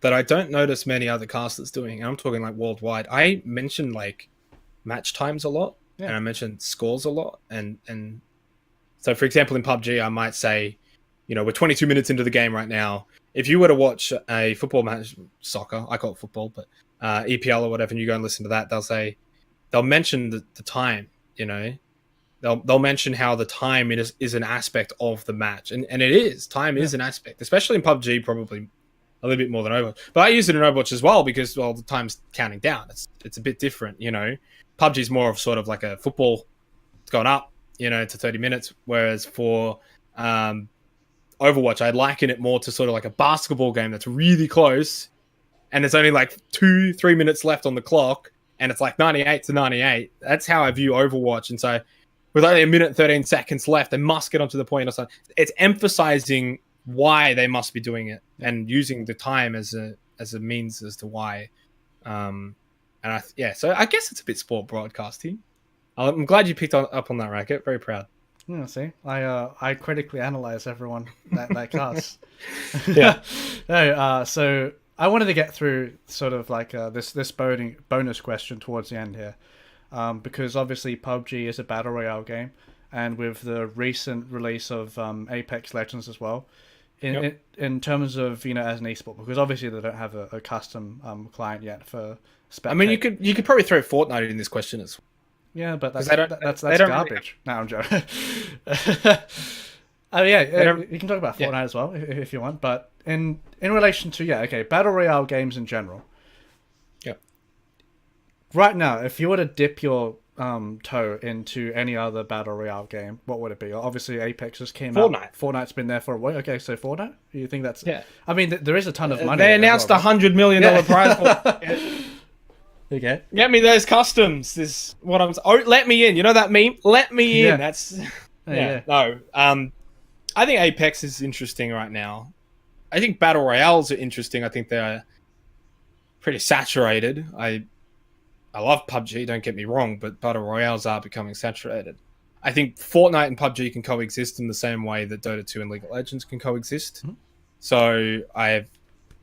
that I don't notice many other casters doing, and I'm talking like worldwide, I mention like match times a lot, and I mention scores a lot, and so for example in PUBG I might say, we're 22 minutes into the game right now. If you were to watch a football match, soccer, I call it football, but EPL or whatever, and you go and listen to that, they'll mention the time, they'll mention how the time is an aspect of the match, and it is. Time is an aspect, especially in PUBG, probably a little bit more than Overwatch. But I use it in Overwatch as well because, well, the time's counting down. It's a bit different, PUBG is more of sort of like a football. It's gone up, to 30 minutes, whereas for Overwatch, I'd liken it more to sort of like a basketball game that's really close, and there's only like 2-3 minutes left on the clock, and it's like 98-98. That's how I view Overwatch. And so with only a minute and 13 seconds left, they must get onto the point or something. It's emphasizing why they must be doing it and using the time as a means as to why. So I guess it's a bit sport broadcasting. I'm glad you picked up on that, Racquet. Very proud. Yeah, see, I critically analyze everyone that casts. Yeah. No, so I wanted to get through sort of like this bonus question towards the end here, because obviously PUBG is a battle royale game, and with the recent release of Apex Legends as well, in terms of as an esport, because obviously they don't have a custom client yet for spectate. I mean, you could probably throw Fortnite in this question as well. Yeah, but that's garbage. No, I'm joking. Oh yeah, you can talk about Fortnite as well if you want, but in relation to battle royale games in general. Yeah. Right now, if you were to dip your toe into any other battle royale game, what would it be? Obviously, Apex just came out. Fortnite's been there for a while. Okay, so Fortnite. You think that's? Yeah. I mean, there is a ton of money. They announced $100 million prize. Okay. Get me those customs. This what I'm. Oh, let me in. You know that meme? Let me in. Yeah. That's. No. I think Apex is interesting right now. I think battle royales are interesting. I think they're pretty saturated. I love PUBG. Don't get me wrong, but battle royales are becoming saturated. I think Fortnite and PUBG can coexist in the same way that Dota 2 and League of Legends can coexist. Mm-hmm. So I have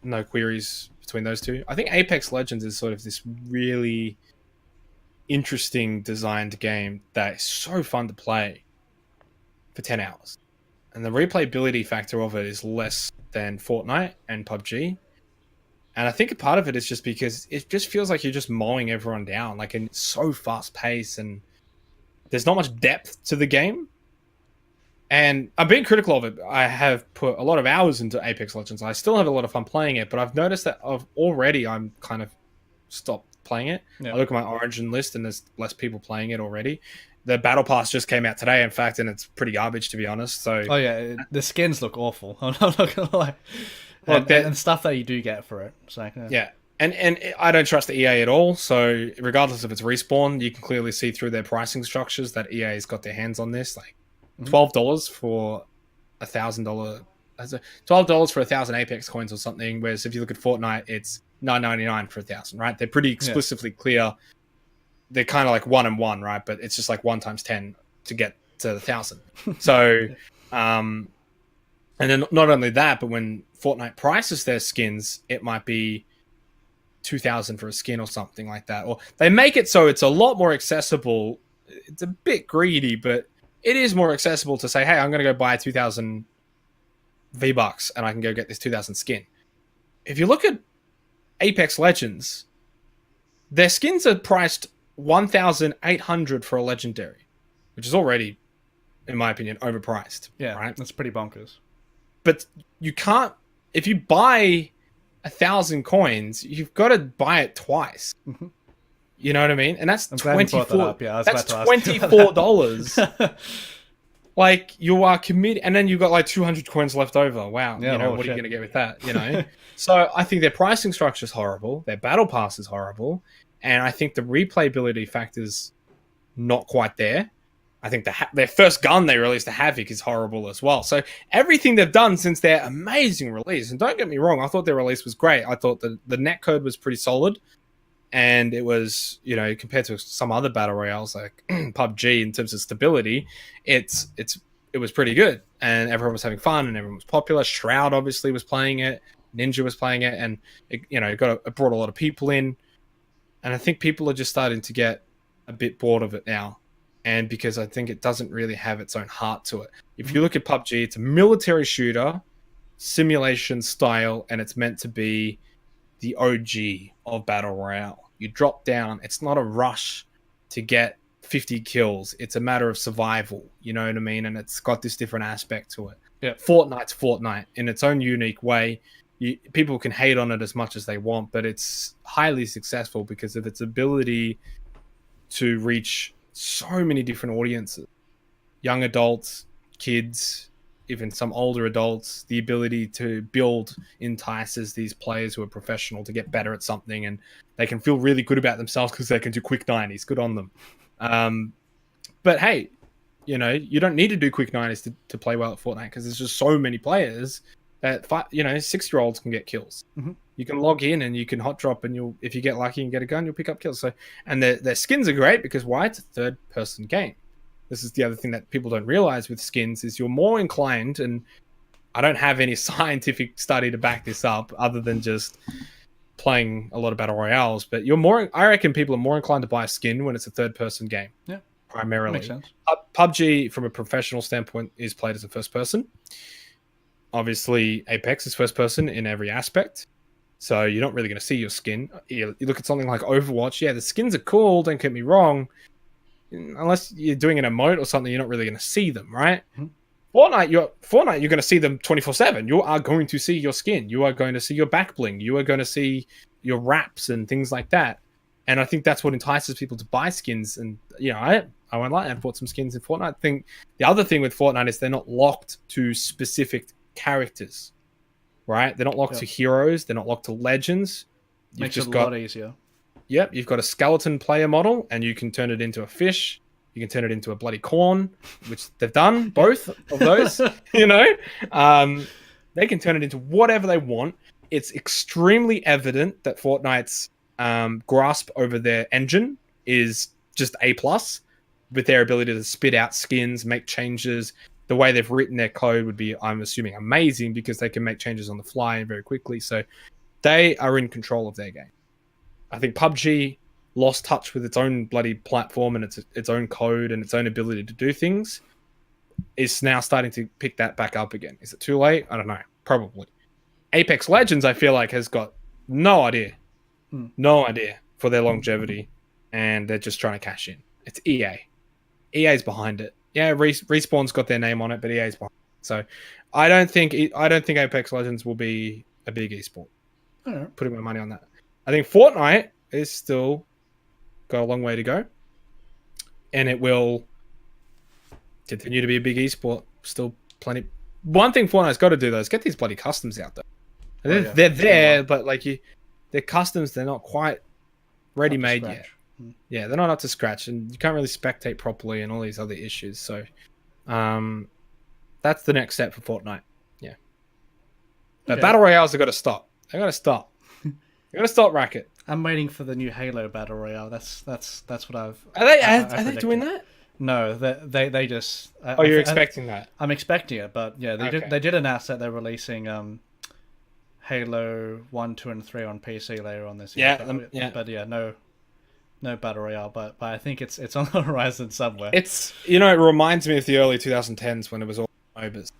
no queries between those two. I think Apex Legends is sort of this really interesting designed game that is so fun to play for 10 hours. And the replayability factor of it is less than Fortnite and PUBG. And I think a part of it is just because it just feels like you're just mowing everyone down. Like, and it's so fast paced and there's not much depth to the game. And I'm being critical of it. I have put a lot of hours into Apex Legends. I still have a lot of fun playing it, but I've noticed that I'm kind of stopped playing it. Yeah. I look at my Origin list and there's less people playing it already. The Battle Pass just came out today, in fact, and it's pretty garbage, to be honest. So, oh yeah, the skins look awful. I'm not gonna lie. And stuff that you do get for it. So, yeah. And I don't trust EA at all. So regardless if it's Respawn, you can clearly see through their pricing structures that EA's got their hands on this. Like $12 for $1,000, $12 for 1,000 Apex coins or something. Whereas if you look at Fortnite, it's $9.99 for 1,000. Right? They're pretty explicitly clear. They're kind of like 1 and 1, right? But it's just like 1 times 10 to get to 1,000. So, and then not only that, but when Fortnite prices their skins, it might be 2,000 for a skin or something like that. Or they make it so it's a lot more accessible. It's a bit greedy, but it is more accessible to say, hey, I'm going to go buy 2,000 V-Bucks and I can go get this 2,000 skin. If you look at Apex Legends, their skins are priced 1,800 for a legendary, which is already, in my opinion, overpriced. Yeah, right? That's pretty bonkers. But you can't, if you buy 1,000 coins, you've got to buy it twice. Mm-hmm. You know what I mean? And that's $24. Yeah, that's $24. Like, you are committed, and then you've got like 200 coins left over. Wow, yeah, what are you going to get with that? You know, so I think their pricing structure is horrible. Their battle pass is horrible, and I think the replayability factor's not quite there. I think their first gun they released, the Havoc, is horrible as well. So everything they've done since their amazing release, and don't get me wrong, I thought their release was great. I thought the netcode was pretty solid. And it was, compared to some other battle royales like PUBG in terms of stability, it was pretty good, and everyone was having fun, and everyone was popular. Shroud obviously was playing it, Ninja was playing it, and it brought a lot of people in. And I think people are just starting to get a bit bored of it now, and because I think it doesn't really have its own heart to it. If you look at PUBG, it's a military shooter, simulation style, and it's meant to be the OG of battle royale. You drop down. It's not a rush to get 50 kills. It's a matter of survival. You know what I mean? And it's got this different aspect to it. Yeah. Fortnite's Fortnite in its own unique way. People can hate on it as much as they want, but it's highly successful because of its ability to reach so many different audiences. Young adults, kids, even some older adults. The ability to build entices these players who are professional to get better at something, and they can feel really good about themselves because they can do quick 90s. Good on them. But hey, you don't need to do quick 90s to play well at Fortnite, because there's just so many players that 6-year-olds can get kills. Mm-hmm. You can log in and you can hot drop, and if you get lucky and get a gun, you'll pick up kills. So, and their skins are great because why? It's a third-person game. This is the other thing that people don't realize with skins is you're more inclined, and I don't have any scientific study to back this up other than just playing a lot of battle royales, but I reckon people are more inclined to buy a skin when it's a third-person game. Yeah, primarily. Makes sense. PUBG, from a professional standpoint, is played as a first person. Obviously, Apex is first person in every aspect, so you're not really going to see your skin. You look at something like Overwatch, yeah, the skins are cool, don't get me wrong. Unless you're doing an emote or something, you're not really going to see them, right? Mm-hmm. Fortnite, you're going to see them 24/7. You are going to see your skin. You are going to see your back bling. You are going to see your wraps and things like that. And I think that's what entices people to buy skins. And I won't lie, I bought some skins in Fortnite. I think the other thing with Fortnite is they're not locked to specific characters, right? They're not locked to heroes. They're not locked to legends. Makes it a lot easier. Yep, you've got a skeleton player model, and you can turn it into a fish. You can turn it into a bloody corn, which they've done, both of those, They can turn it into whatever they want. It's extremely evident that Fortnite's grasp over their engine is just A+, with their ability to spit out skins, make changes. The way they've written their code would be, I'm assuming, amazing, because they can make changes on the fly and very quickly. So they are in control of their game. I think PUBG lost touch with its own bloody platform and its own code and its own ability to do things. Is now starting to pick that back up again. Is it too late? I don't know. Probably. Apex Legends, I feel like, has got no idea for their longevity, and they're just trying to cash in. It's EA. EA's behind it. Yeah, Respawn's got their name on it, but EA's behind it. So I don't think Apex Legends will be a big esport. Putting my money on that. I think Fortnite is still got a long way to go, and it will continue to be a big esport. Still plenty. One thing Fortnite's got to do though is get these bloody customs out there. They're there, but they're customs. They're not quite ready-made yet. Yeah, they're not up to scratch, and you can't really spectate properly, and all these other issues. So, that's the next step for Fortnite. Yeah, but battle royales have got to stop. They got to stop. They got to stop Racquet. I'm waiting for the new Halo battle royale. That's what I've. Are they doing that? No, they just. Oh, you're expecting that? I'm expecting it, but yeah, Okay. they did announce that they're releasing Halo 1, 2, and 3 on PC later on this year. Yeah, yeah. But yeah, no battle royale. But I think it's on the horizon somewhere. It's it reminds me of the early 2010s when it was all MOBAs.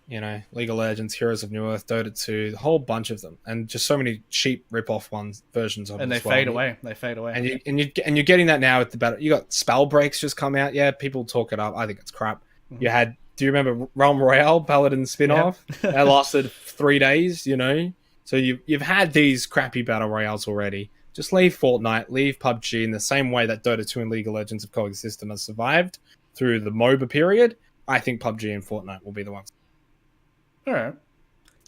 Yeah, League of Legends, Heroes of New Earth, Dota 2, a whole bunch of them, and just so many cheap rip-off versions of and it they as well. fade away. They fade away. And you're getting that now with the battle. You got spell breaks just come out. Yeah, people talk it up. I think it's crap. Mhm. You had. Do you remember Realm Royale Paladin spin-off? Yeah. That lasted 3 days. So you've had these crappy battle royales already. Just leave Fortnite, leave PUBG in the same way that Dota 2 and League of Legends have coexisted and have survived through the MOBA period. I think PUBG and Fortnite will be the ones. All right.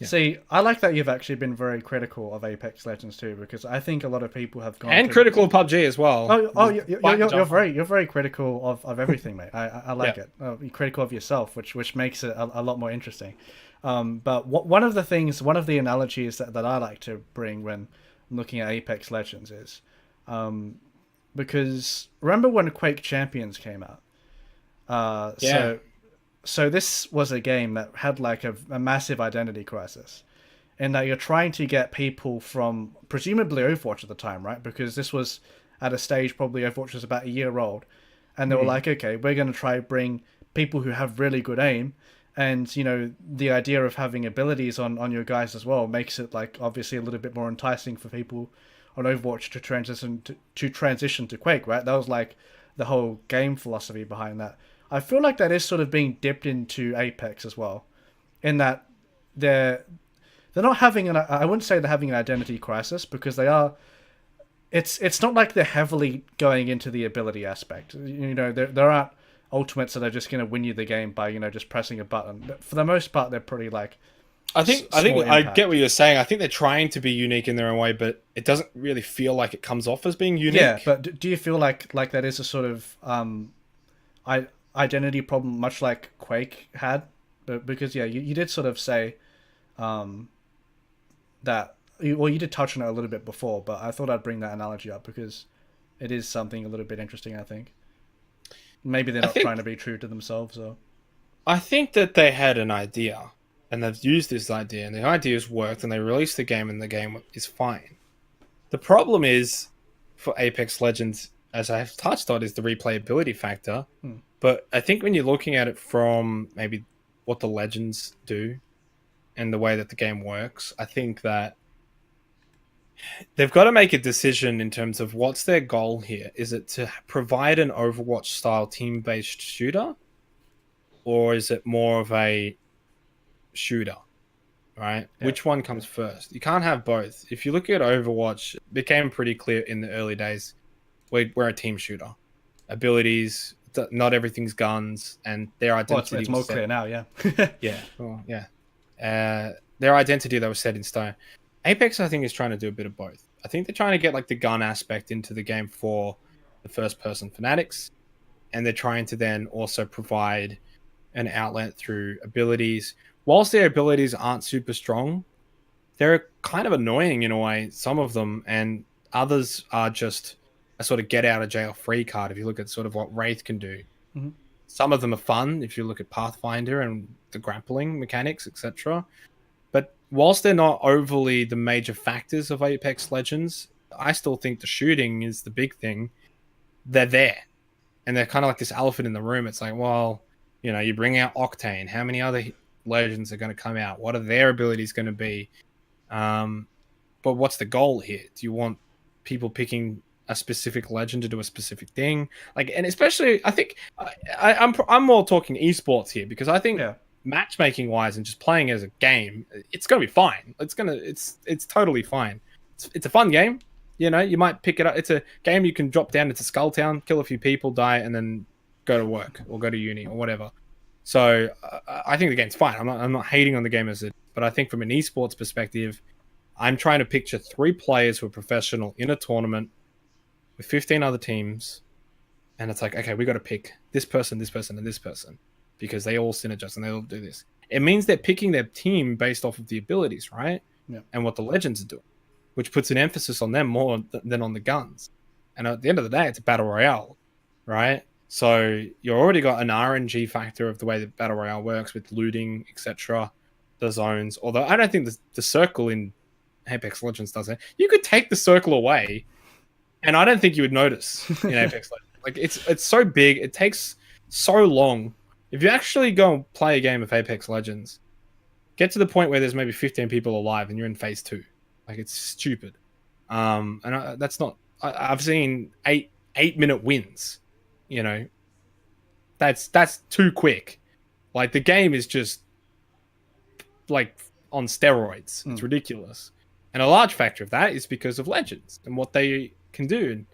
Yeah. See, I like that you've actually been very critical of Apex Legends too, because I think a lot of people have gone And critical of PUBG as well. You're very critical of everything, mate. I like Yeah. it. You're critical of yourself, which makes it a lot more interesting. But one of the analogies that I like to bring when looking at Apex Legends is, because remember when Quake Champions came out? Yeah. So this was a game that had like a massive identity crisis, in that you're trying to get people from presumably Overwatch at the time, right? Because this was at a stage probably Overwatch was about a year old, and they were like, okay, we're going to try bring people who have really good aim, and the idea of having abilities on your guys as well makes it like obviously a little bit more enticing for people on Overwatch to transition to Quake, right? That was like the whole game philosophy behind that. I feel like that is sort of being dipped into Apex as well, in that they're not having I wouldn't say they're having an identity crisis, because they are. It's not like they're heavily going into the ability aspect. There aren't ultimates that are just going to win you the game by just pressing a button. But for the most part, they're pretty like. I think I get what you're saying. I think they're trying to be unique in their own way, but it doesn't really feel like it comes off as being unique. Yeah, but do you feel like that is a sort of identity problem, much like Quake had? But because yeah, you did sort of say that. Well, you did touch on it a little bit before, but I thought I'd bring that analogy up because it is something a little bit interesting. I think maybe they're not trying to be true to themselves, or. I think that they had an idea, and they've used this idea, and the idea's worked, and they released the game, and the game is fine. The problem is, for Apex Legends, as I have touched on, is the replayability factor. But I think when you're looking at it from maybe what the Legends do and the way that the game works, I think that they've got to make a decision in terms of what's their goal here. Is it to provide an Overwatch-style team-based shooter? Or is it more of a shooter, right? Yeah. Which one comes first? You can't have both. If you look at Overwatch, it became pretty clear in the early days, we're a team shooter. Abilities, not everything's guns, and their identity. It's more clear now, yeah. Yeah, well, yeah. Their identity, they were set in stone. Apex, I think, is trying to do a bit of both. I think they're trying to get like the gun aspect into the game for the first-person fanatics, and they're trying to then also provide an outlet through abilities. Whilst their abilities aren't super strong, they're kind of annoying in a way, some of them, and others are just a sort of get out of jail free card if you look at sort of what Wraith can do. Mm-hmm. Some of them are fun if you look at Pathfinder and the grappling mechanics, etc. But whilst they're not overly the major factors of Apex Legends, I still think the shooting is the big thing. They're there. And they're kind of like this elephant in the room. It's like, well, you bring out Octane. How many other Legends are going to come out? What are their abilities going to be? But what's the goal here? Do you want people picking a specific Legend to do a specific thing? And especially, I think I'm more talking esports here, because I think matchmaking wise and just playing as a game, it's going to be fine. It's totally fine. It's a fun game. You might pick it up. It's a game you can drop down into Skulltown, kill a few people, die, and then go to work or go to uni or whatever. So I think the game's fine. I'm not hating on the game as it, but I think from an esports perspective, I'm trying to picture 3 players who are professional in a tournament with 15 other teams, and it's like, okay, we got to pick this person, and this person, because they all synergize and they all do this. It means they're picking their team based off of the abilities, right? Yeah. And what the Legends are doing, which puts an emphasis on them more than on the guns. And at the end of the day, it's a battle royale, right? So you already got an RNG factor of the way that Battle Royale works with looting, etc. The zones. Although I don't think the circle in Apex Legends does it. You could take the circle away, and I don't think you would notice in Apex Legends. Like it's so big, it takes so long. If you actually go and play a game of Apex Legends, get to the point where there's maybe 15 people alive and you're in phase 2. Like it's stupid. That's not. I've seen 8 minute wins. You know, that's too quick. Like the game is just like on steroids. It's ridiculous. And a large factor of that is because of Legends and what they can do.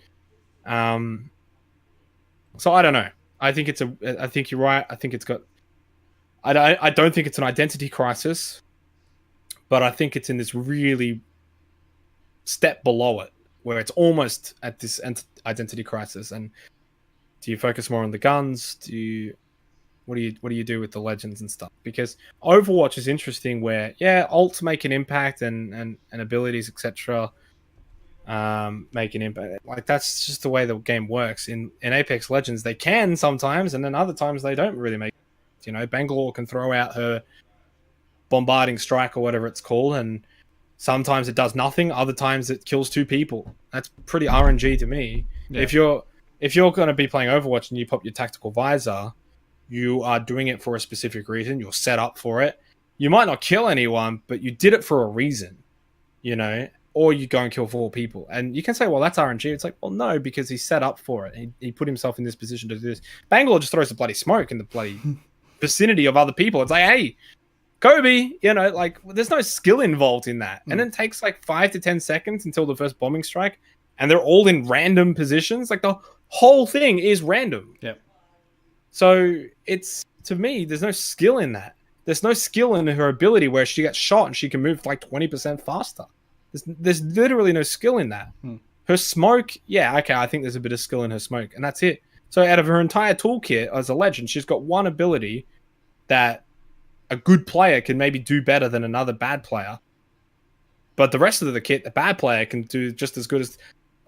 So I don't know. I think you're right. I think it's got. I don't think it's an identity crisis, but I think it's in this really step below it, where it's almost at this identity crisis. And do you focus more on the guns? What do you do with the legends and stuff? Because Overwatch is interesting, where ults make an impact and abilities, etc. Make an impact. Like that's just the way the game works. In Apex Legends, they can sometimes, and then other times they don't really make. You know, Bangalore can throw out her bombarding strike or whatever it's called, and sometimes it does nothing. Other times it kills 2 people. That's pretty RNG to me. Yeah. If you're going to be playing Overwatch and you pop your tactical visor, you are doing it for a specific reason. You're set up for it. You might not kill anyone, but you did it for a reason, you know, or you go and kill 4 people. And you can say, well, that's RNG. It's like, well, no, because he's set up for it. He put himself in this position to do this. Bangalore just throws the bloody smoke in the bloody vicinity of other people. It's like, hey, Kobe, you know, like there's no skill involved in that. And it takes like 5 to 10 seconds until the first bombing strike. And they're all in random positions. Like the whole thing is random. Yep. So it's, to me, there's no skill in that. There's no skill in her ability where she gets shot and she can move like 20% faster. There's literally no skill in that. Her smoke, I think there's a bit of skill in her smoke, and that's it. So out of her entire toolkit as a legend, she's got one ability that a good player can maybe do better than another bad player. But the rest of the kit, the bad player can do just as good as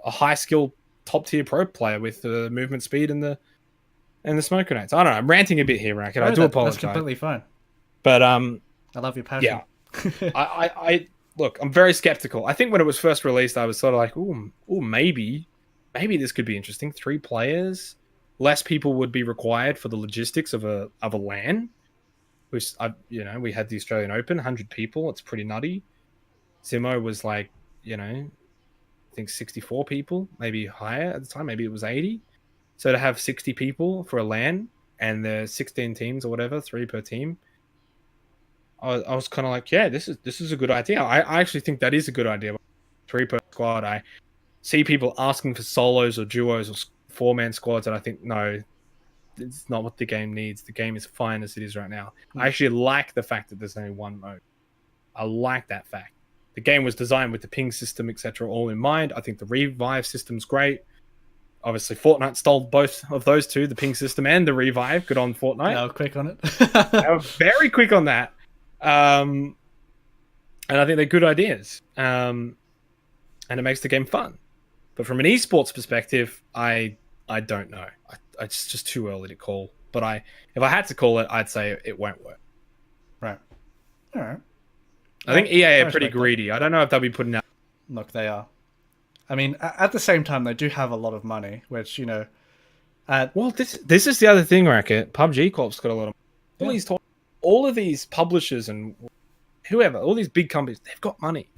a high skill top tier pro player with the movement speed and the smoke grenades. I don't know. I'm ranting a bit here, Racquet. I do apologize. That's completely fine. But I love your passion. Yeah. I look, I'm very skeptical. I think when it was first released, I was sort of like, ooh, maybe this could be interesting. 3 players, less people would be required for the logistics of a LAN. Which we had the Australian Open, 100 people. It's pretty nutty. Simo was like, I think 64 people, maybe higher at the time. Maybe it was 80. So to have 60 people for a LAN and the 16 teams or whatever, 3 per team, I was kind of like, this is a good idea. I actually think that is a good idea. 3 per squad. I see people asking for solos or duos or 4-man squads, and I think, no, it's not what the game needs. The game is fine as it is right now. I actually like the fact that there's only one mode. I like that fact. The game was designed with the ping system, etc., all in mind. I think the revive system's great. Obviously, Fortnite stole both of those two, the ping system and the revive. Good on Fortnite. They were quick on it. They were very quick on that. And I think they're good ideas. And it makes the game fun. But from an esports perspective, I don't know. It's just too early to call. But if I had to call it, I'd say it won't work. Right. All right. I think EA are pretty greedy. I don't know if they'll be putting out. Look, they are. I mean, at the same time, they do have a lot of money, which, well, this is the other thing, Racquet. PUBG Corp's got a lot of all of these publishers and whoever, all these big companies, they've got money.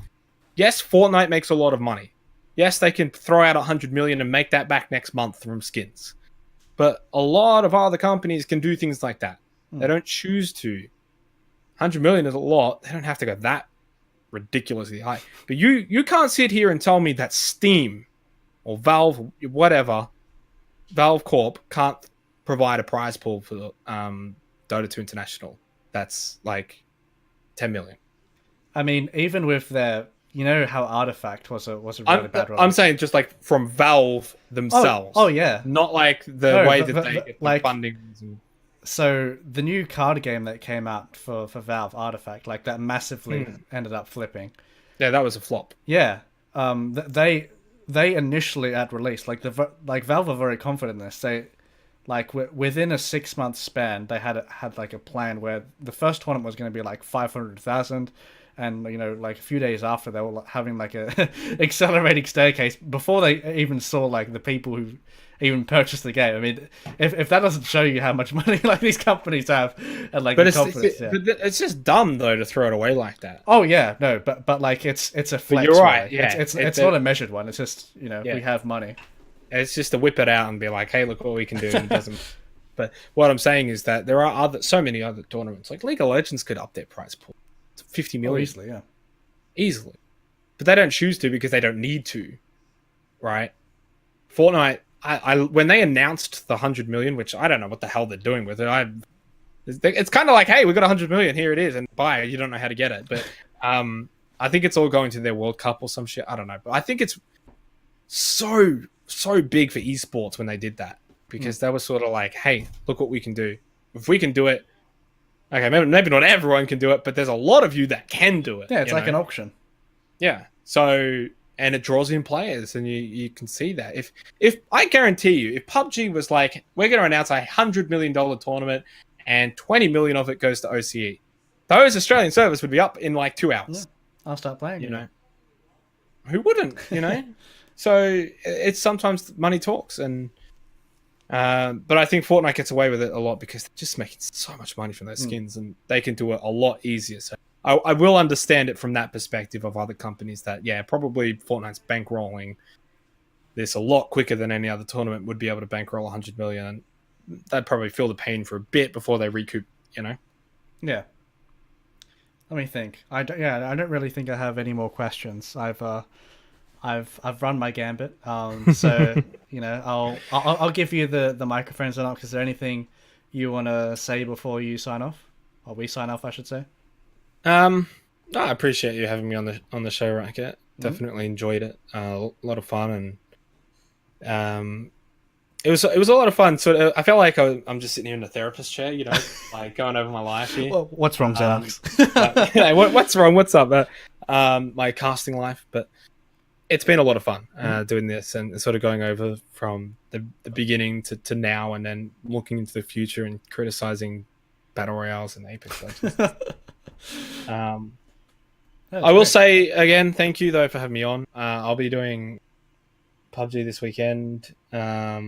Yes, Fortnite makes a lot of money. Yes, they can throw out 100 million and make that back next month from skins. But a lot of other companies can do things like that. They don't choose to. 100 million is a lot. They don't have to go that ridiculously high. But you can't sit here and tell me that Steam or Valve, whatever, Valve Corp can't provide a prize pool for Dota 2 International. That's like 10 million. I mean, even with their, how Artifact was a really bad release. I'm saying just like from Valve themselves. Oh yeah. Not like the way that they get like, funding. So the new card game that came out for Valve, Artifact, like that massively ended up flipping. Yeah, that was a flop. Yeah. They initially at release, like Valve are very confident in this. like within a 6 month span, they had like a plan where the first tournament was going to be like 500,000, and like a few days after they were having like a accelerating staircase before they even saw like the people who even purchased the game. I mean, if that doesn't show you how much money like these companies have and like the confidence, but it's just dumb though to throw it away like that. Oh yeah, no, but like it's a flex. But you're right. Right? Yeah, it's not a measured one. It's just we have money. It's just to whip it out and be like, hey, look what we can do. And it doesn't. But what I'm saying is that there are so many other tournaments. Like League of Legends could up their price pool to 50 million. Easily, yeah. Easily. But they don't choose to because they don't need to. Right? Fortnite, when they announced the 100 million, which I don't know what the hell they're doing with it. It's kind of like, hey, we got 100 million, here it is, and buy it. You don't know how to get it. But I think it's all going to their World Cup or some shit. I don't know. But I think it's so big for esports when they did that. Because they were sort of like, hey, look what we can do. If we can do it, okay, maybe not everyone can do it, but there's a lot of you that can do it. Yeah, it's like an auction. Yeah. So, and it draws in players, and you can see that. If I guarantee you, if PUBG was like, we're going to announce a $100 million tournament, and 20 million of it goes to OCE, those Australian servers would be up in like 2 hours. Yeah. I'll start playing. You know, who wouldn't? So it's sometimes money talks, and. But I think Fortnite gets away with it a lot because they're just making so much money from those skins, and they can do it a lot easier. So I will understand it from that perspective of other companies that, yeah, probably Fortnite's bankrolling this a lot quicker than any other tournament would be able to bankroll 100 million. And they'd probably feel the pain for a bit before they recoup, Yeah. Let me think. I don't really think I have any more questions. I've run my gambit, so I'll give you the microphone, Zenox. Is there anything you want to say before you sign off, or we sign off, I should say? No, I appreciate you having me on the show, Racquet. Definitely enjoyed it. A lot of fun, and it was a lot of fun. So I felt like I'm just sitting here in the therapist chair, like going over my life here. Well, what's wrong, Zenox? What's wrong? What's up? My casting life, but. It's been a lot of fun doing this and sort of going over from the beginning to now, and then looking into the future and criticizing battle royales and Apex Legends. I will say again, thank you though for having me on. I'll be doing PUBG this weekend. I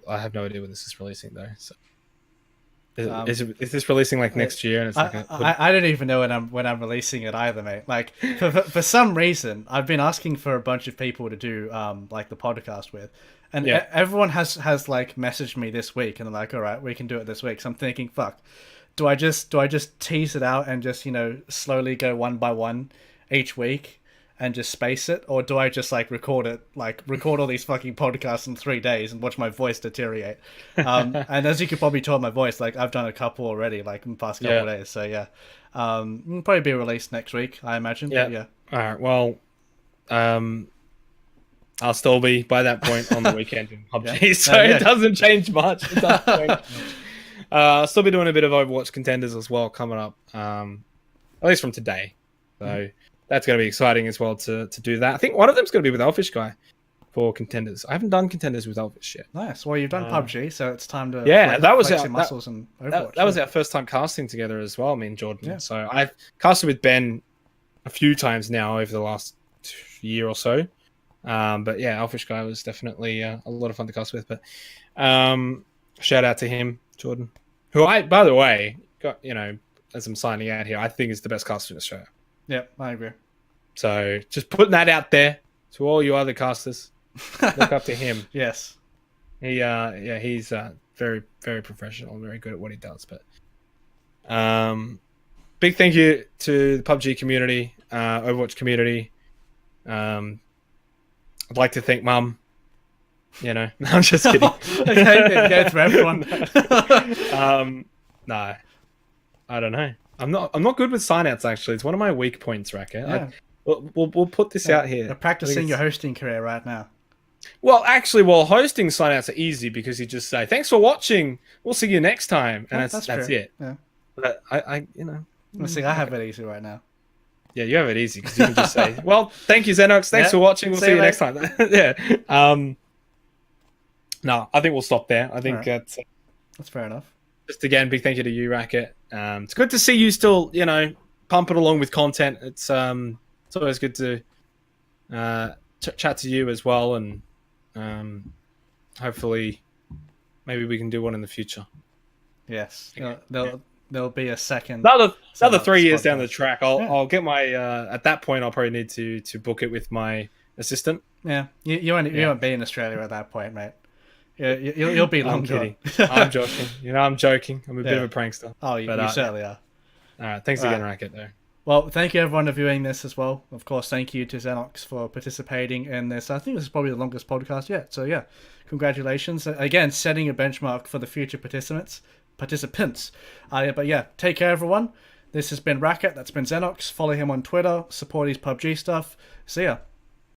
have no idea when this is releasing though. So. Is this releasing like next year? And it's like I don't even know when I'm releasing it either, mate. Like for some reason, I've been asking for a bunch of people to do like the podcast with, and everyone has like messaged me this week, and they're like, all right, we can do it this week. So I'm thinking, fuck, do I just tease it out and just slowly go one by one each week and just space it, or do I just like record all these fucking podcasts in 3 days and watch my voice deteriorate? And as you could probably tell my voice, like I've done a couple already, like in the past couple of days. So yeah, it'll probably be released next week, I imagine. Yeah. All right. Well, I'll still be by that point on the weekend in PUBG, so it doesn't change much. I'll still be doing a bit of Overwatch contenders as well coming up, at least from today. So. That's going to be exciting as well to do that. I think one of them's going to be with Elfish Guy for contenders. I haven't done contenders with Elfish yet. Nice. Well, you've done PUBG, so it's time to flex your muscles and Overwatch. That was our first time casting together as well, me and Jordan. Yeah. So I've casted with Ben a few times now over the last year or so. But yeah, Elfish Guy was definitely a lot of fun to cast with. But shout out to him, Jordan, who by the way, got as I'm signing out here, I think is the best caster in Australia. Yeah, I agree. So just putting that out there to all you other casters. Look up to him. Yes. He's very, very professional, very good at what he does. But big thank you to the PUBG community, Overwatch community. I'd like to thank Mum. No, I'm just kidding. Okay, go through everyone. No, I don't know. I'm not good with sign-outs, actually. It's one of my weak points, Racquet. Yeah. We'll put this out here. You're practicing your hosting career right now. Well, actually, hosting sign-outs are easy because you just say, thanks for watching. We'll see you next time. And that's it. Yeah. But I see, I have it easy right now. Yeah, you have it easy because you can just say, well, thank you, Zenox. Thanks for watching. We'll see you next time. Yeah. No, I think we'll stop there. I think That's fair enough. Just again, big thank you to you, Racquet. It's good to see you still, pumping along with content. It's always good to chat to you as well, and hopefully, maybe we can do one in the future. Yes, there'll be a second. Another 3 years down the track, I'll Yeah. I'll get my. At that point, I'll probably need to book it with my assistant. Yeah, you won't be in Australia at that point, mate. You'll be long I'm gone. kidding. I'm joking. I'm joking. I'm a bit of a prankster. Oh, you certainly are. All right. Thanks again, Racquet, though. Well, thank you everyone for viewing this as well. Of course, thank you to Zenox for participating in this. I think this is probably the longest podcast yet. So yeah, congratulations again, setting a benchmark for the future participants. But yeah, take care, everyone. This has been Racquet. That's been Zenox. Follow him on Twitter. Support his PUBG stuff. See ya.